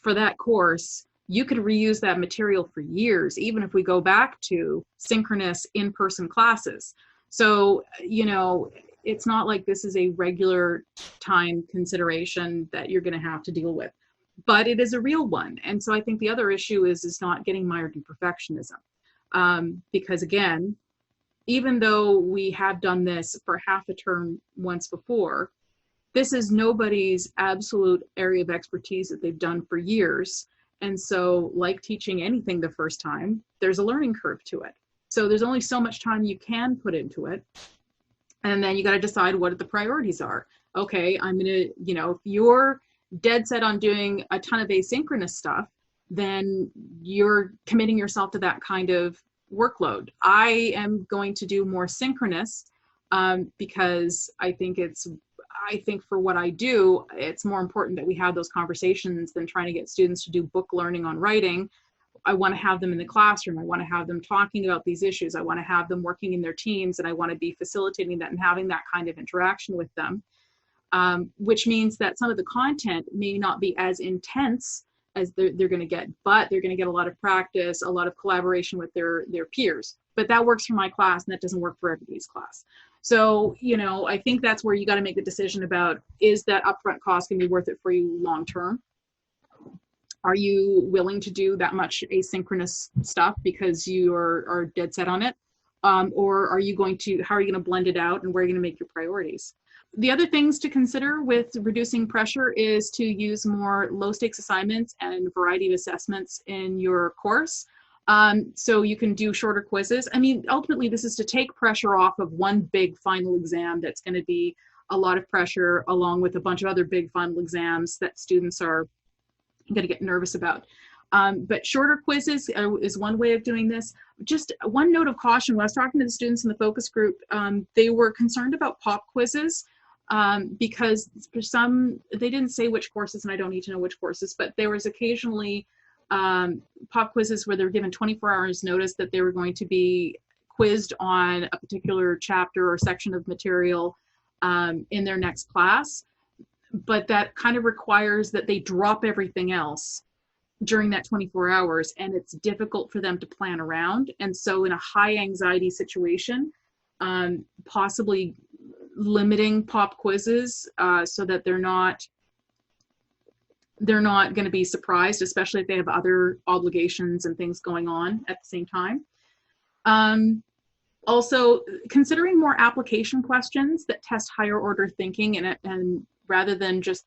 for that course, you could reuse that material for years, even if we go back to synchronous in-person classes. So, you know, it's not like this is a regular time consideration that you're going to have to deal with, but it is a real one. And so I think the other issue is not getting mired in perfectionism. Because again, even though we have done this for half a term once before, this is nobody's absolute area of expertise that they've done for years. And so, like teaching anything the first time, there's a learning curve to it. So there's only so much time you can put into it. And then you got to decide what the priorities are. Okay, I'm going to, you know, if you're dead set on doing a ton of asynchronous stuff, then you're committing yourself to that kind of workload. I am going to do more synchronous because I think for what I do, it's more important that we have those conversations than trying to get students to do book learning on writing. I want to have them in the classroom. I want to have them talking about these issues. I want to have them working in their teams, and I want to be facilitating that and having that kind of interaction with them, which means that some of the content may not be as intense as they're going to get, but they're going to get a lot of practice, a lot of collaboration with their peers. But that works for my class, and that doesn't work for everybody's class. So, you know, I think that's where you got to make the decision about, is that upfront cost going to be worth it for you long term? Are you willing to do that much asynchronous stuff because you are dead set on it? Or are you going to, how are you going to blend it out, and where are you going to make your priorities? The other things to consider with reducing pressure is to use more low stakes assignments and variety of assessments in your course. So you can do shorter quizzes. I mean, ultimately this is to take pressure off of one big final exam that's going to be a lot of pressure, along with a bunch of other big final exams that students are going to get nervous about. But shorter quizzes is one way of doing this. Just one note of caution, when I was talking to the students in the focus group, they were concerned about pop quizzes because for some, they didn't say which courses, and I don't need to know which courses, but there was occasionally pop quizzes where they were given 24 hours notice that they were going to be quizzed on a particular chapter or section of material in their next class. But that kind of requires that they drop everything else during that 24 hours, and it's difficult for them to plan around. And so in a high anxiety situation, possibly limiting pop quizzes so that they're not going to be surprised, especially if they have other obligations and things going on at the same time. Also, considering more application questions that test higher order thinking, and rather than just,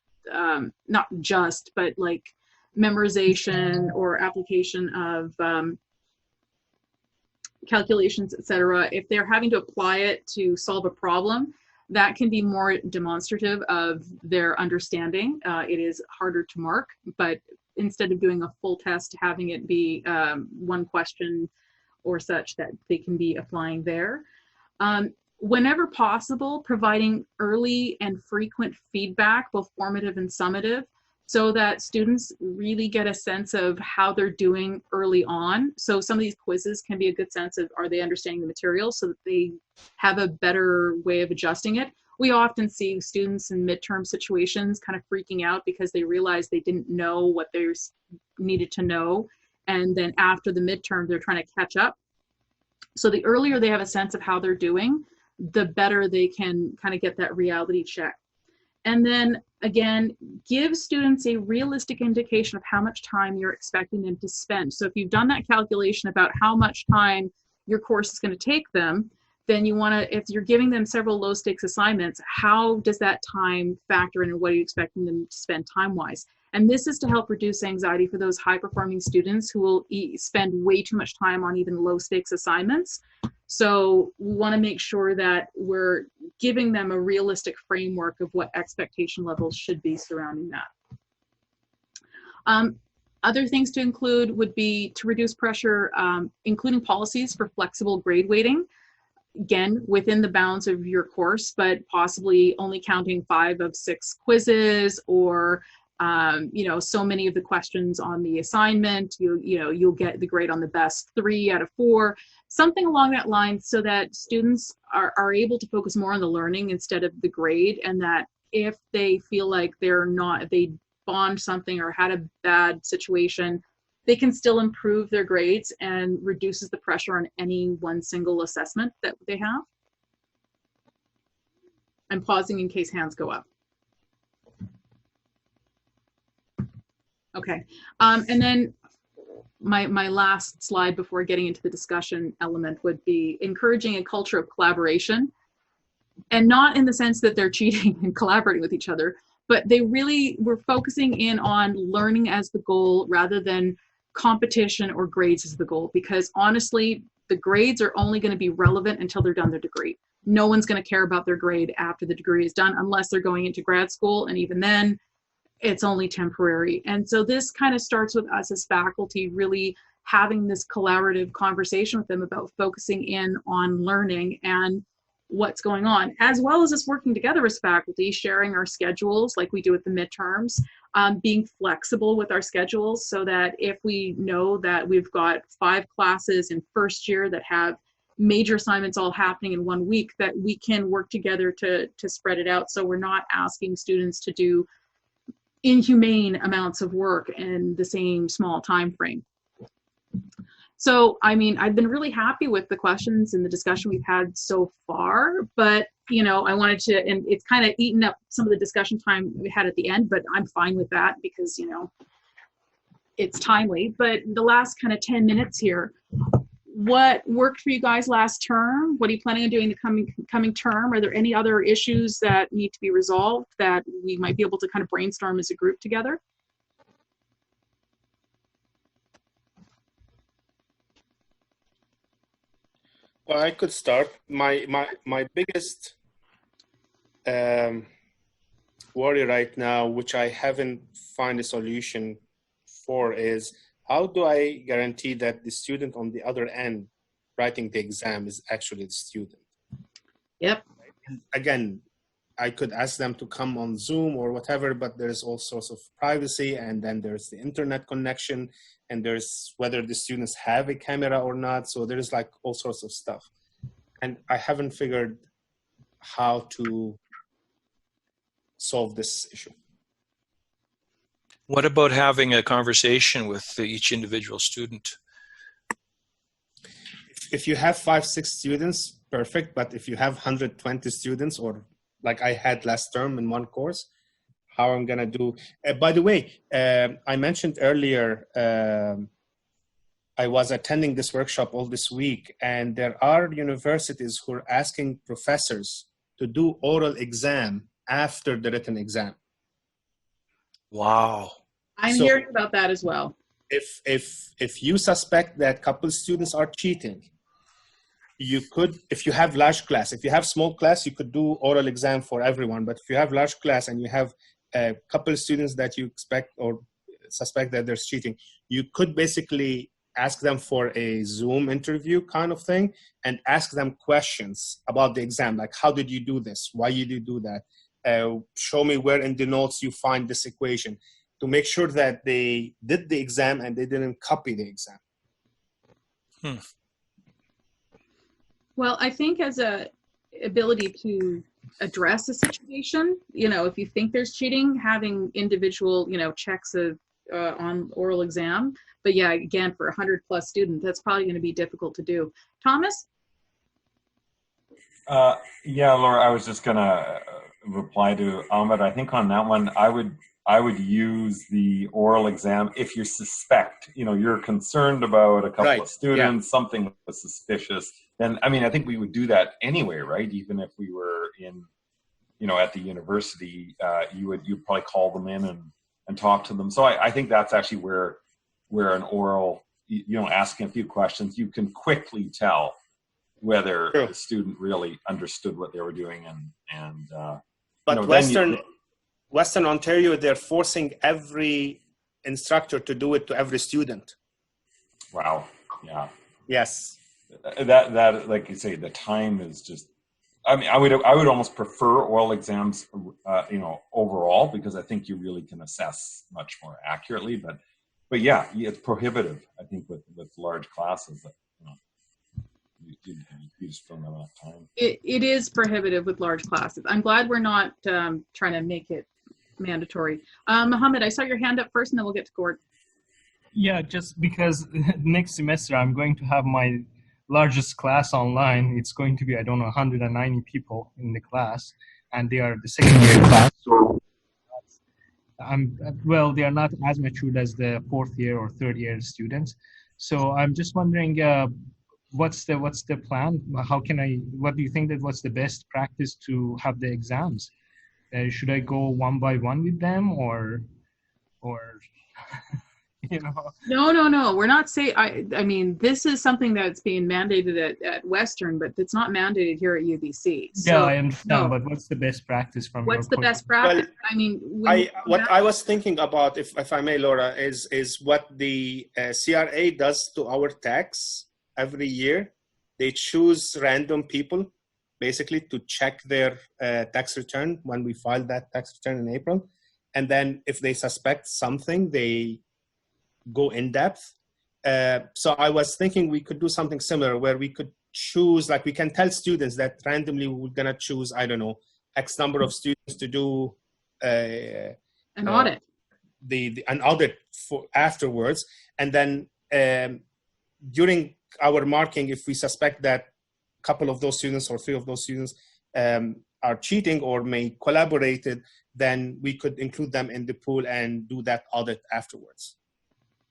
not just, but like memorization or application of calculations, etc., if they're having to apply it to solve a problem, that can be more demonstrative of their understanding. It is harder to mark, but instead of doing a full test, having it be one question or such that they can be applying there. Whenever possible, providing early and frequent feedback, both formative and summative, so that students really get a sense of how they're doing early on. So some of these quizzes can be a good sense of, are they understanding the material, so that they have a better way of adjusting it. We often see students in midterm situations kind of freaking out because they realize they didn't know what they needed to know. And then after the midterm, they're trying to catch up. So the earlier they have a sense of how they're doing, the better they can kind of get that reality check. And then again, give students a realistic indication of how much time you're expecting them to spend. So if you've done that calculation about how much time your course is going to take them, then you want to, if you're giving them several low stakes assignments, how does that time factor in, and what are you expecting them to spend time wise? And this is to help reduce anxiety for those high performing students who will spend way too much time on even low stakes assignments. So we want to make sure that we're giving them a realistic framework of what expectation levels should be surrounding that. Other things to include would be to reduce pressure, including policies for flexible grade weighting. Again, within the bounds of your course, but possibly only counting 5 of 6 quizzes, or so many of the questions on the assignment, you'll get the grade on the best 3 out of 4, something along that line, so that students are able to focus more on the learning instead of the grade. And that if they feel like they bombed something or had a bad situation, they can still improve their grades and reduces the pressure on any one single assessment that they have. I'm pausing in case hands go up. Okay, and then my last slide before getting into the discussion element would be encouraging a culture of collaboration, and not in the sense that they're cheating and collaborating with each other, but we're focusing in on learning as the goal rather than competition or grades as the goal. Because honestly, the grades are only going to be relevant until they're done their degree. No one's going to care about their grade after the degree is done, unless they're going into grad school, and even then, it's only temporary. And so this kind of starts with us as faculty really having this collaborative conversation with them about focusing in on learning and what's going on, as well as us working together as faculty, sharing our schedules like we do at the midterms, being flexible with our schedules, so that if we know that we've got 5 classes in first year that have major assignments all happening in 1 week, that we can work together to spread it out, so we're not asking students to do inhumane amounts of work in the same small time frame. So, I mean, I've been really happy with the questions and the discussion we've had so far, but, I wanted to, and it's kind of eaten up some of the discussion time we had at the end, but I'm fine with that because, it's timely. But the last kind of 10 minutes here, what worked for you guys last term? What are you planning on doing the coming term? Are there any other issues that need to be resolved that we might be able to kind of brainstorm as a group together? Well, I could start. My biggest worry right now, which I haven't found a solution for, is how do I guarantee that the student on the other end writing the exam is actually the student? Yep. Again, I could ask them to come on Zoom or whatever, but there's all sorts of privacy, and then there's the internet connection, and there's whether the students have a camera or not. So there's like all sorts of stuff. And I haven't figured how to solve this issue. What about having a conversation with each individual student? If you have 5-6 students, perfect. But if you have 120 students, or like I had last term in one course, how I'm gonna do? By the way, I mentioned earlier, I was attending this workshop all this week, and there are universities who are asking professors to do oral exam after the written exam. Wow. I'm hearing about that as well. If you suspect that couple students are cheating, you could, if you have large class, if you have small class, you could do oral exam for everyone. But if you have large class and you have a couple of students that you expect or suspect that there's cheating, you could basically ask them for a Zoom interview kind of thing and ask them questions about the exam, like how did you do this? Why did you do that? Show me where in the notes you find this equation, to make sure that they did the exam and they didn't copy the exam. Well, I think as a ability to address a situation, if you think there's cheating, having individual, checks of on oral exam. But yeah, again, for 100+ students, that's probably going to be difficult to do. Thomas? Yeah, Laura, I was just going to reply to Ahmed. I think on that one, I would use the oral exam if you suspect, you're concerned about a couple of students, something was suspicious. Then, I think we would do that anyway, right? Even if we were in, at the university, you'd probably call them in and talk to them. So I think that's actually where an oral, asking a few questions, you can quickly tell whether the student really understood what they were doing. But Western Ontario, they're forcing every instructor to do it to every student. Wow. Yeah. Yes. That like you say, the time is just. I would almost prefer oral exams, overall, because I think you really can assess much more accurately. But yeah, it's prohibitive. I think with large classes that you just don't have enough time. It is prohibitive with large classes. I'm glad we're not trying to make it mandatory. Mohammed, I saw your hand up first, and then we'll get to Gord. Yeah, just because next semester I'm going to have my largest class online. It's going to be, 190 people in the class, and they are the second year class. So they are not as matured as the fourth year or third year students. So I'm just wondering, what's the plan? What do you think what's the best practice to have the exams? Should I go one by one with them or No. We're not saying, I mean, this is something that's being mandated at Western, but it's not mandated here at UBC. So, yeah, I understand, but what's the best practice from what's the best practice? Well, what I was thinking about, if I may, Laura, is what the CRA does to our tax every year. They choose random people, basically, to check their tax return when we file that tax return in April. And then if they suspect something, they go in depth. So I was thinking we could do something similar where we could choose, like we can tell students that randomly we're going to choose, X number of students to do an audit. An audit for afterwards. And then during our marking, if we suspect that a couple of those students or 3 of those students are cheating or may collaborated, then we could include them in the pool and do that audit afterwards.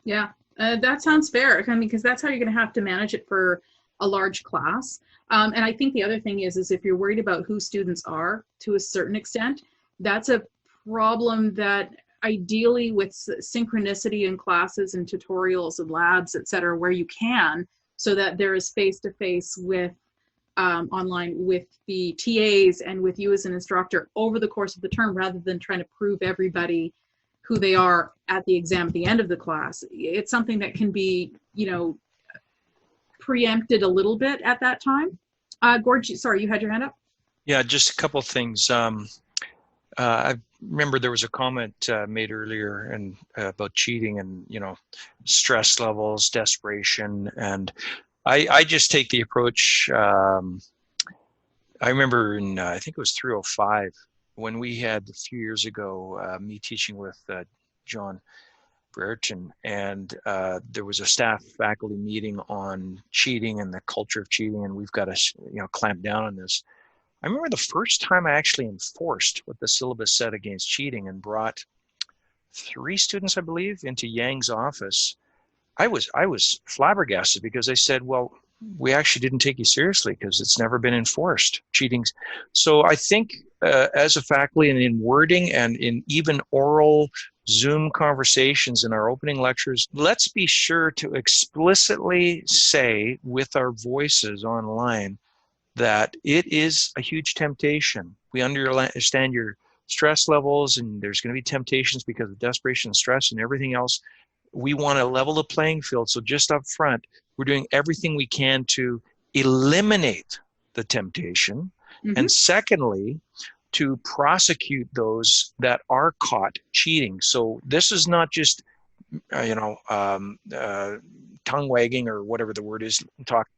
Yeah, that sounds fair. Because that's how you're going to have to manage it for a large class. And I think the other thing is if you're worried about who students are to a certain extent, that's a problem that ideally with synchronicity in classes and tutorials and labs, et cetera, where you can, so that there is face-to-face with online with the TAs and with you as an instructor over the course of the term, rather than trying to prove everybody who they are at the exam at the end of the class. It's something that can be, preempted a little bit at that time. Gord, sorry, you had your hand up? Yeah, just a couple of things. I remember there was a comment made earlier and about cheating and, stress levels, desperation. And I just take the approach. I remember in, I think it was 305, when we had a few years ago, me teaching with John Brereton, and there was a staff faculty meeting on cheating and the culture of cheating, and we've got to clamp down on this. I remember the first time I actually enforced what the syllabus said against cheating and brought 3 students, I believe, into Yang's office. I was flabbergasted because they said, well, we actually didn't take you seriously because it's never been enforced, cheating. So I think as a faculty and in wording and in even oral Zoom conversations in our opening lectures, let's be sure to explicitly say with our voices online that it is a huge temptation. We understand your stress levels, and there's going to be temptations because of desperation and stress and everything else. We want to level the playing field. So just up front, we're doing everything we can to eliminate the temptation. Mhm. And secondly, to prosecute those that are caught cheating. So this is not just, tongue wagging or whatever the word is,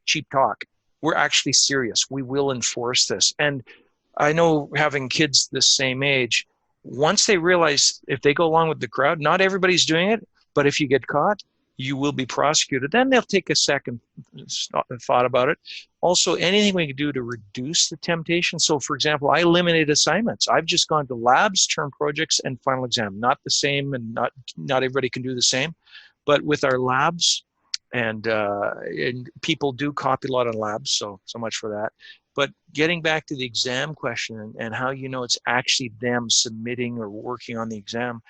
cheap talk. We're actually serious. We will enforce this. And I know, having kids the same age, once they realize if they go along with the crowd, not everybody's doing it, but if you get caught, you will be prosecuted. Then they'll take a second thought about it. Also, anything we can do to reduce the temptation. So, for example, I eliminate assignments. I've just gone to labs, term projects, and final exam. Not the same, and not everybody can do the same. But with our labs, and people do copy a lot on labs, so much for that. But getting back to the exam question and how you know it's actually them submitting or working on the exam,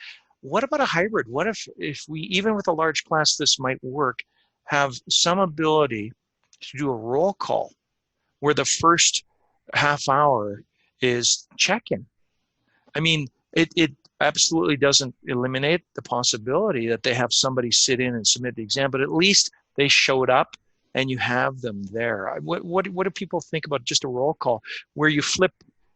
what about a hybrid? What if we, even with a large class, this might work, have some ability to do a roll call where the first half hour is check-in? I mean, it absolutely doesn't eliminate the possibility that they have somebody sit in and submit the exam, but at least they showed up and you have them there. What do people think about just a roll call where you flip?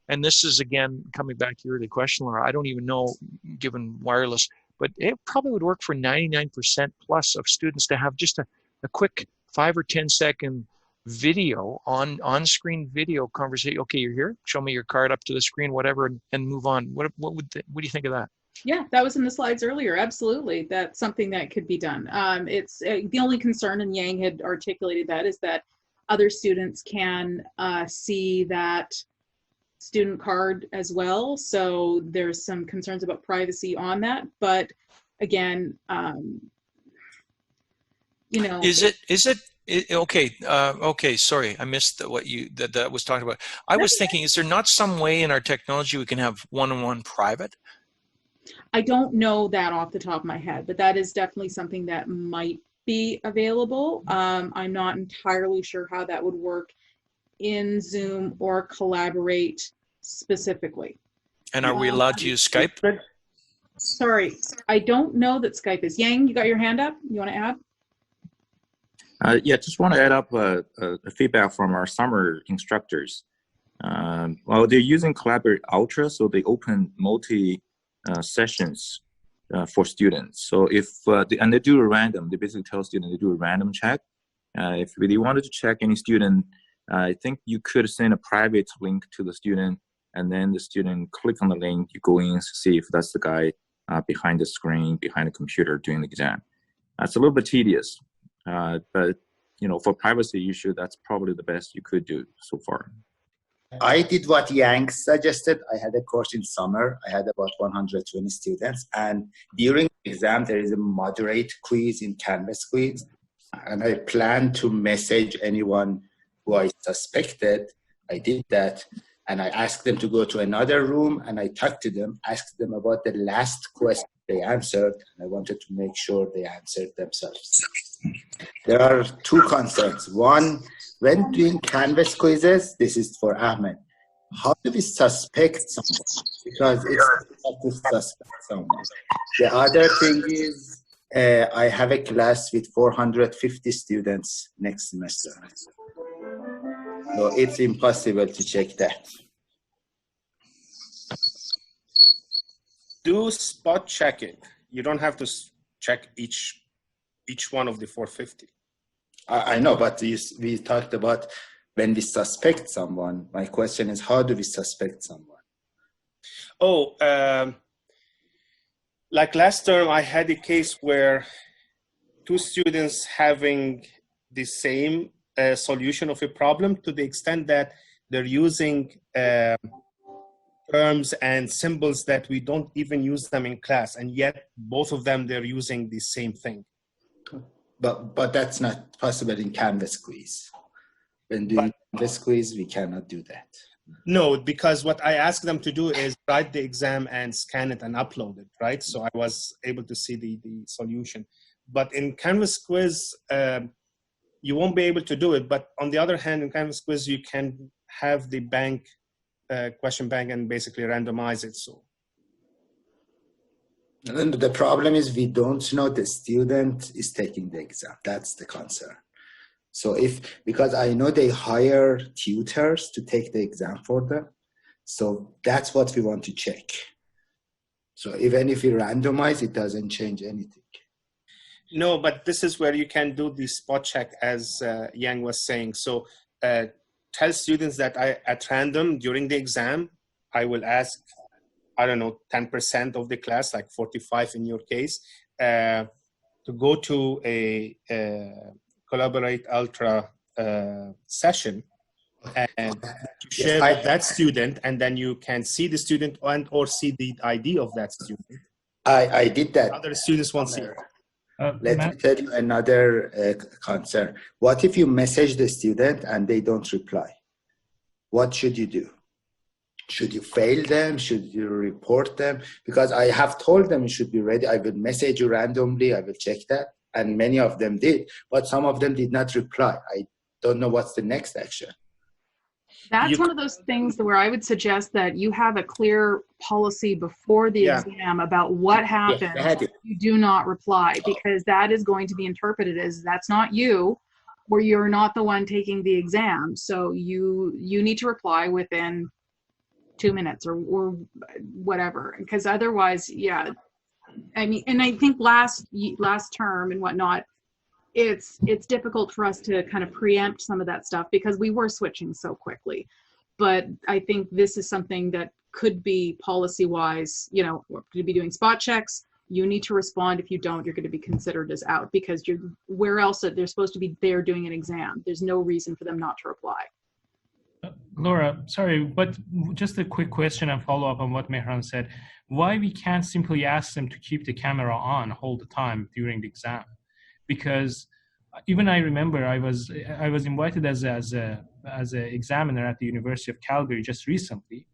And this is, again, coming back to your early question, Laura, I don't even know, given wireless, but it probably would work for 99% plus of students to have just a quick 5 or 10 second video, on-screen video conversation. Okay, you're here, show me your card up to the screen, whatever, and move on. What do you think of that? Yeah, that was in the slides earlier. Absolutely. That's something that could be done. It's the only concern, and Yang had articulated that, is that other students can see that student card as well. So there's some concerns about privacy on that. But again, Is it okay? Okay, sorry, I missed what that was talking about. I was thinking, is there not some way in our technology we can have one-on-one private? I don't know that off the top of my head, but that is definitely something that might be available. I'm not entirely sure how that would work in Zoom or Collaborate specifically. And are we allowed to use Skype? Sorry, I don't know that Skype is. Yang, you got your hand up? You want to add? Yeah, just want to add up a feedback from our summer instructors. Well, they're using Collaborate Ultra, so they open multi sessions for students. So if and they do a random, they basically tell students to do a random check. If they wanted to check any student, I think you could send a private link to the student, and then the student click on the link, you go in to see if that's the guy behind the screen, behind the computer doing the exam. It's a little bit tedious, but for privacy issue, that's probably the best you could do so far. I did what Yang suggested. I had a course in summer. I had about 120 students, and during the exam, there is a moderate quiz in Canvas quiz, and I plan to message anyone who I suspected. I did that, and I asked them to go to another room, and I talked to them, asked them about the last question they answered, and I wanted to make sure they answered themselves. There are two concerns. One, when doing Canvas quizzes, this is for Ahmed, how do we suspect someone? Because it's hard to suspect someone. The other thing is, I have a class with 450 students next semester. So it's impossible to check that. Do spot check it. You don't have to check each one of the 450. I know, but we talked about when we suspect someone. My question is, how do we suspect someone? Oh, like last term, I had a case where two students having the same solution of a problem, to the extent that they're using terms and symbols that we don't even use them in class, and yet both of them, they're using the same thing. But that's not possible in Canvas quiz. When doing Canvas quiz, we cannot do that. No, because what I asked them to do is write the exam and scan it and upload it, right? So I was able to see the solution. But in Canvas Quiz, you won't be able to do it. But on the other hand, in Canvas Quiz, you can have the bank, question bank, and basically randomize it. So. And the problem is we don't know the student is taking the exam. That's the concern. So because I know they hire tutors to take the exam for them. So that's what we want to check. So even if we randomize, it doesn't change anything. No, but this is where you can do the spot check, as Yang was saying. So tell students that at random during the exam, I will ask, I don't know, 10% of the class, like 45 in your case, to go to a Collaborate Ultra session and to share with that student, and then you can see the student and or see the ID of that student. I did that. Other students won't see it. Let me tell you another concern. What if you message the student and they don't reply? What should you do? Should you fail them? Should you report them? Because I have told them you should be ready. I will message you randomly. I will check that. And many of them did, but some of them did not reply. I don't know what's the next action. That's one of those things where I would suggest that you have a clear policy before the exam about what happens if you do not reply, because that is going to be interpreted as that's not you, or you're not the one taking the exam. So you need to reply within 2 minutes or whatever, because otherwise, I mean, and I think last term and whatnot, it's difficult for us to kind of preempt some of that stuff because we were switching so quickly. But I think this is something that could be policy-wise, we're going to be doing spot checks. You need to respond. If you don't, you're going to be considered as out because where else they're supposed to be there doing an exam. There's no reason for them not to reply. Laura, sorry, but just a quick question and follow up on what Mehran said. Why we can't simply ask them to keep the camera on all the time during the exam? Because even I remember I was invited as a examiner at the University of Calgary just recently,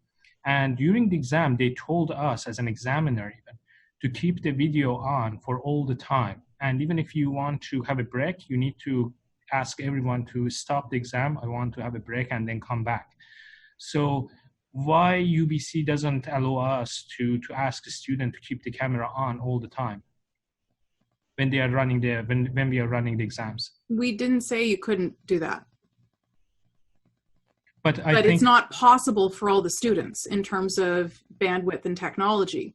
and during the exam they told us as an examiner even to keep the video on for all the time, and even if you want to have a break, you need to ask everyone to stop the exam. I want to have a break and then come back. So why UBC doesn't allow us to ask a student to keep the camera on all the time when they are running when we are running the exams? We didn't say you couldn't do that. But it's not possible for all the students in terms of bandwidth and technology.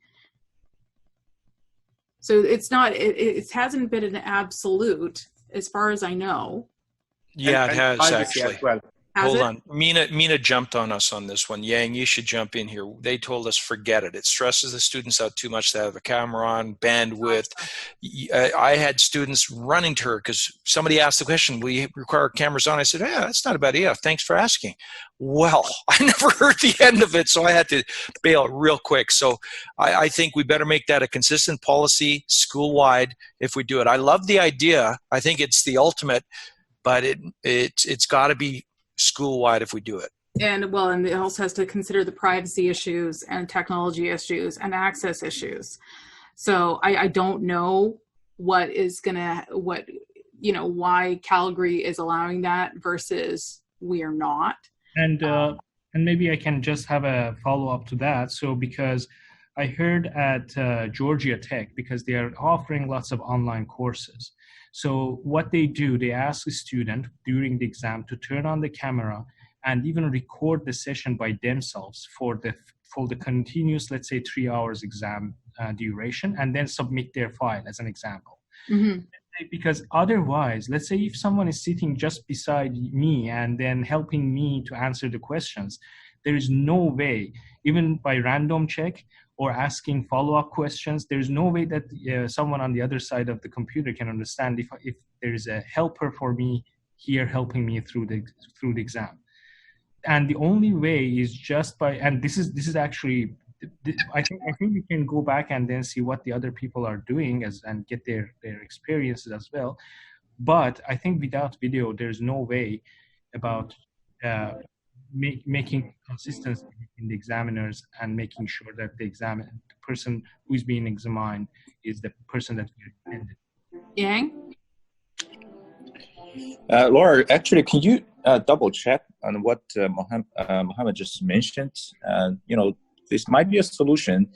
So it's not, it hasn't been an absolute, as far as I know. Yeah, it has actually. Well. Hold on. Mina jumped on us on this one. Yang, you should jump in here. They told us forget it. It stresses the students out too much to have a camera on, bandwidth. I had students running to her because somebody asked the question, will you require cameras on? I said, yeah, that's not a bad idea. Thanks for asking. Well, I never heard the end of it, so I had to bail real quick. So I think we better make that a consistent policy school-wide if we do it. I love the idea. I think it's the ultimate, but it's got to be school-wide if we do it. And it also has to consider the privacy issues and technology issues and access issues. So I don't know why Calgary is allowing that versus we are not. And maybe I can just have a follow-up to that. So because I heard at Georgia Tech, because they are offering lots of online courses. So what they do, they ask a student during the exam to turn on the camera and even record the session by themselves for the continuous, let's say 3 hours exam duration, and then submit their file as an example. Mm-hmm. Because otherwise, let's say if someone is sitting just beside me and then helping me to answer the questions, there is no way, even by random check or asking follow-up questions, there's no way that someone on the other side of the computer can understand if there is a helper for me here helping me through the exam. And the only way is just by, and this is actually, I think we can go back and then see what the other people are doing and get their experiences as well. But I think without video, there's no way about making consistency in the examiners and making sure that the person who is being examined is the person that we recommended. Yang? Laura, actually, can you double check on what Mohammed just mentioned? This might be a solution.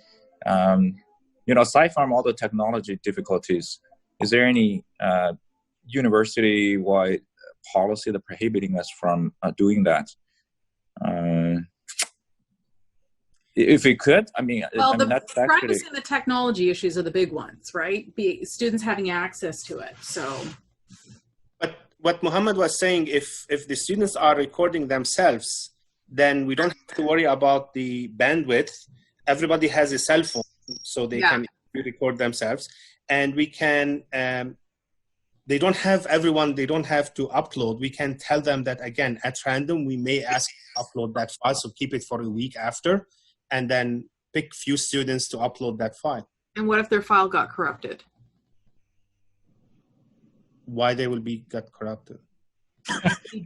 Aside from all the technology difficulties, is there any university-wide policy that prohibiting us from doing that? If we could, the that's actually... privacy and the technology issues are the big ones, right? Students having access to it, so... But what Mohammed was saying, if the students are recording themselves, then we don't have to worry about the bandwidth. Everybody has a cell phone, so they can record themselves. And we can, they don't have to upload. We can tell them that, again, at random, we may ask to upload that file, so keep it for a week after, and then pick few students to upload that file. And what if their file got corrupted? Why they will get corrupted?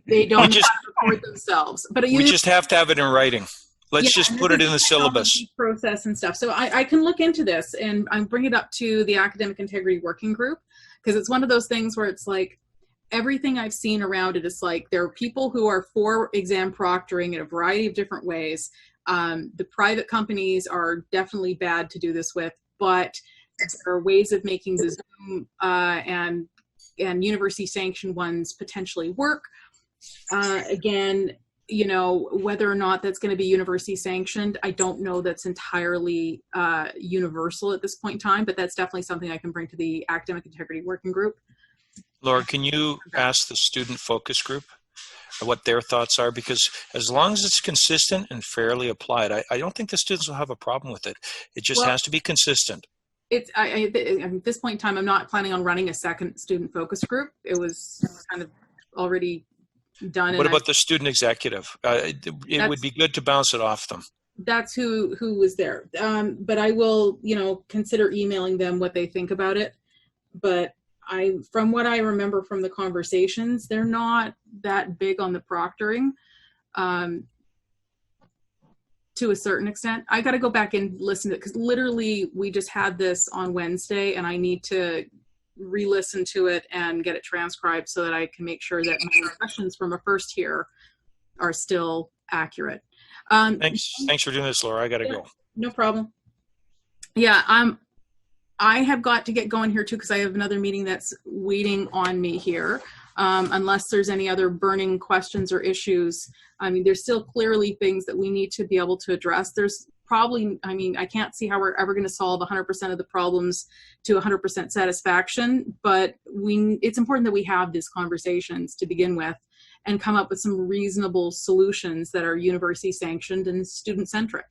They don't have to record themselves. But we just have to have it in writing. Let's just put it in the syllabus. Process and stuff. So I can look into this and bring it up to the Academic Integrity Working Group, because it's one of those things where it's like everything I've seen around it is like there are people who are for exam proctoring in a variety of different ways. The private companies are definitely bad to do this with, but there are ways of making the Zoom and university sanctioned ones potentially work. Again, whether or not that's going to be university sanctioned, I don't know that's entirely universal at this point in time, but that's definitely something I can bring to the Academic Integrity Working Group. Laura, can you ask the student focus group what their thoughts are? Because as long as it's consistent and fairly applied, I don't think the students will have a problem with it. It just has to be consistent. At this point in time, I'm not planning on running a second student focus group. It was kind of already done. What about the student executive? It would be good to bounce it off them. That's who was there. But I will, consider emailing them what they think about it. But from what I remember from the conversations, they're not that big on the proctoring. To a certain extent. I got to go back and listen to it, because literally we just had this on Wednesday and I need to re-listen to it and get it transcribed so that I can make sure that my impressions from a first hear are still accurate. Thanks for doing this, Laura. I got to go. No problem. Yeah, I have got to get going here too, because I have another meeting that's waiting on me here. Unless there's any other burning questions or issues. There's still clearly things that we need to be able to address. There's probably, I can't see how we're ever going to solve 100% of the problems to 100% satisfaction, but it's important that we have these conversations to begin with and come up with some reasonable solutions that are university sanctioned and student centric.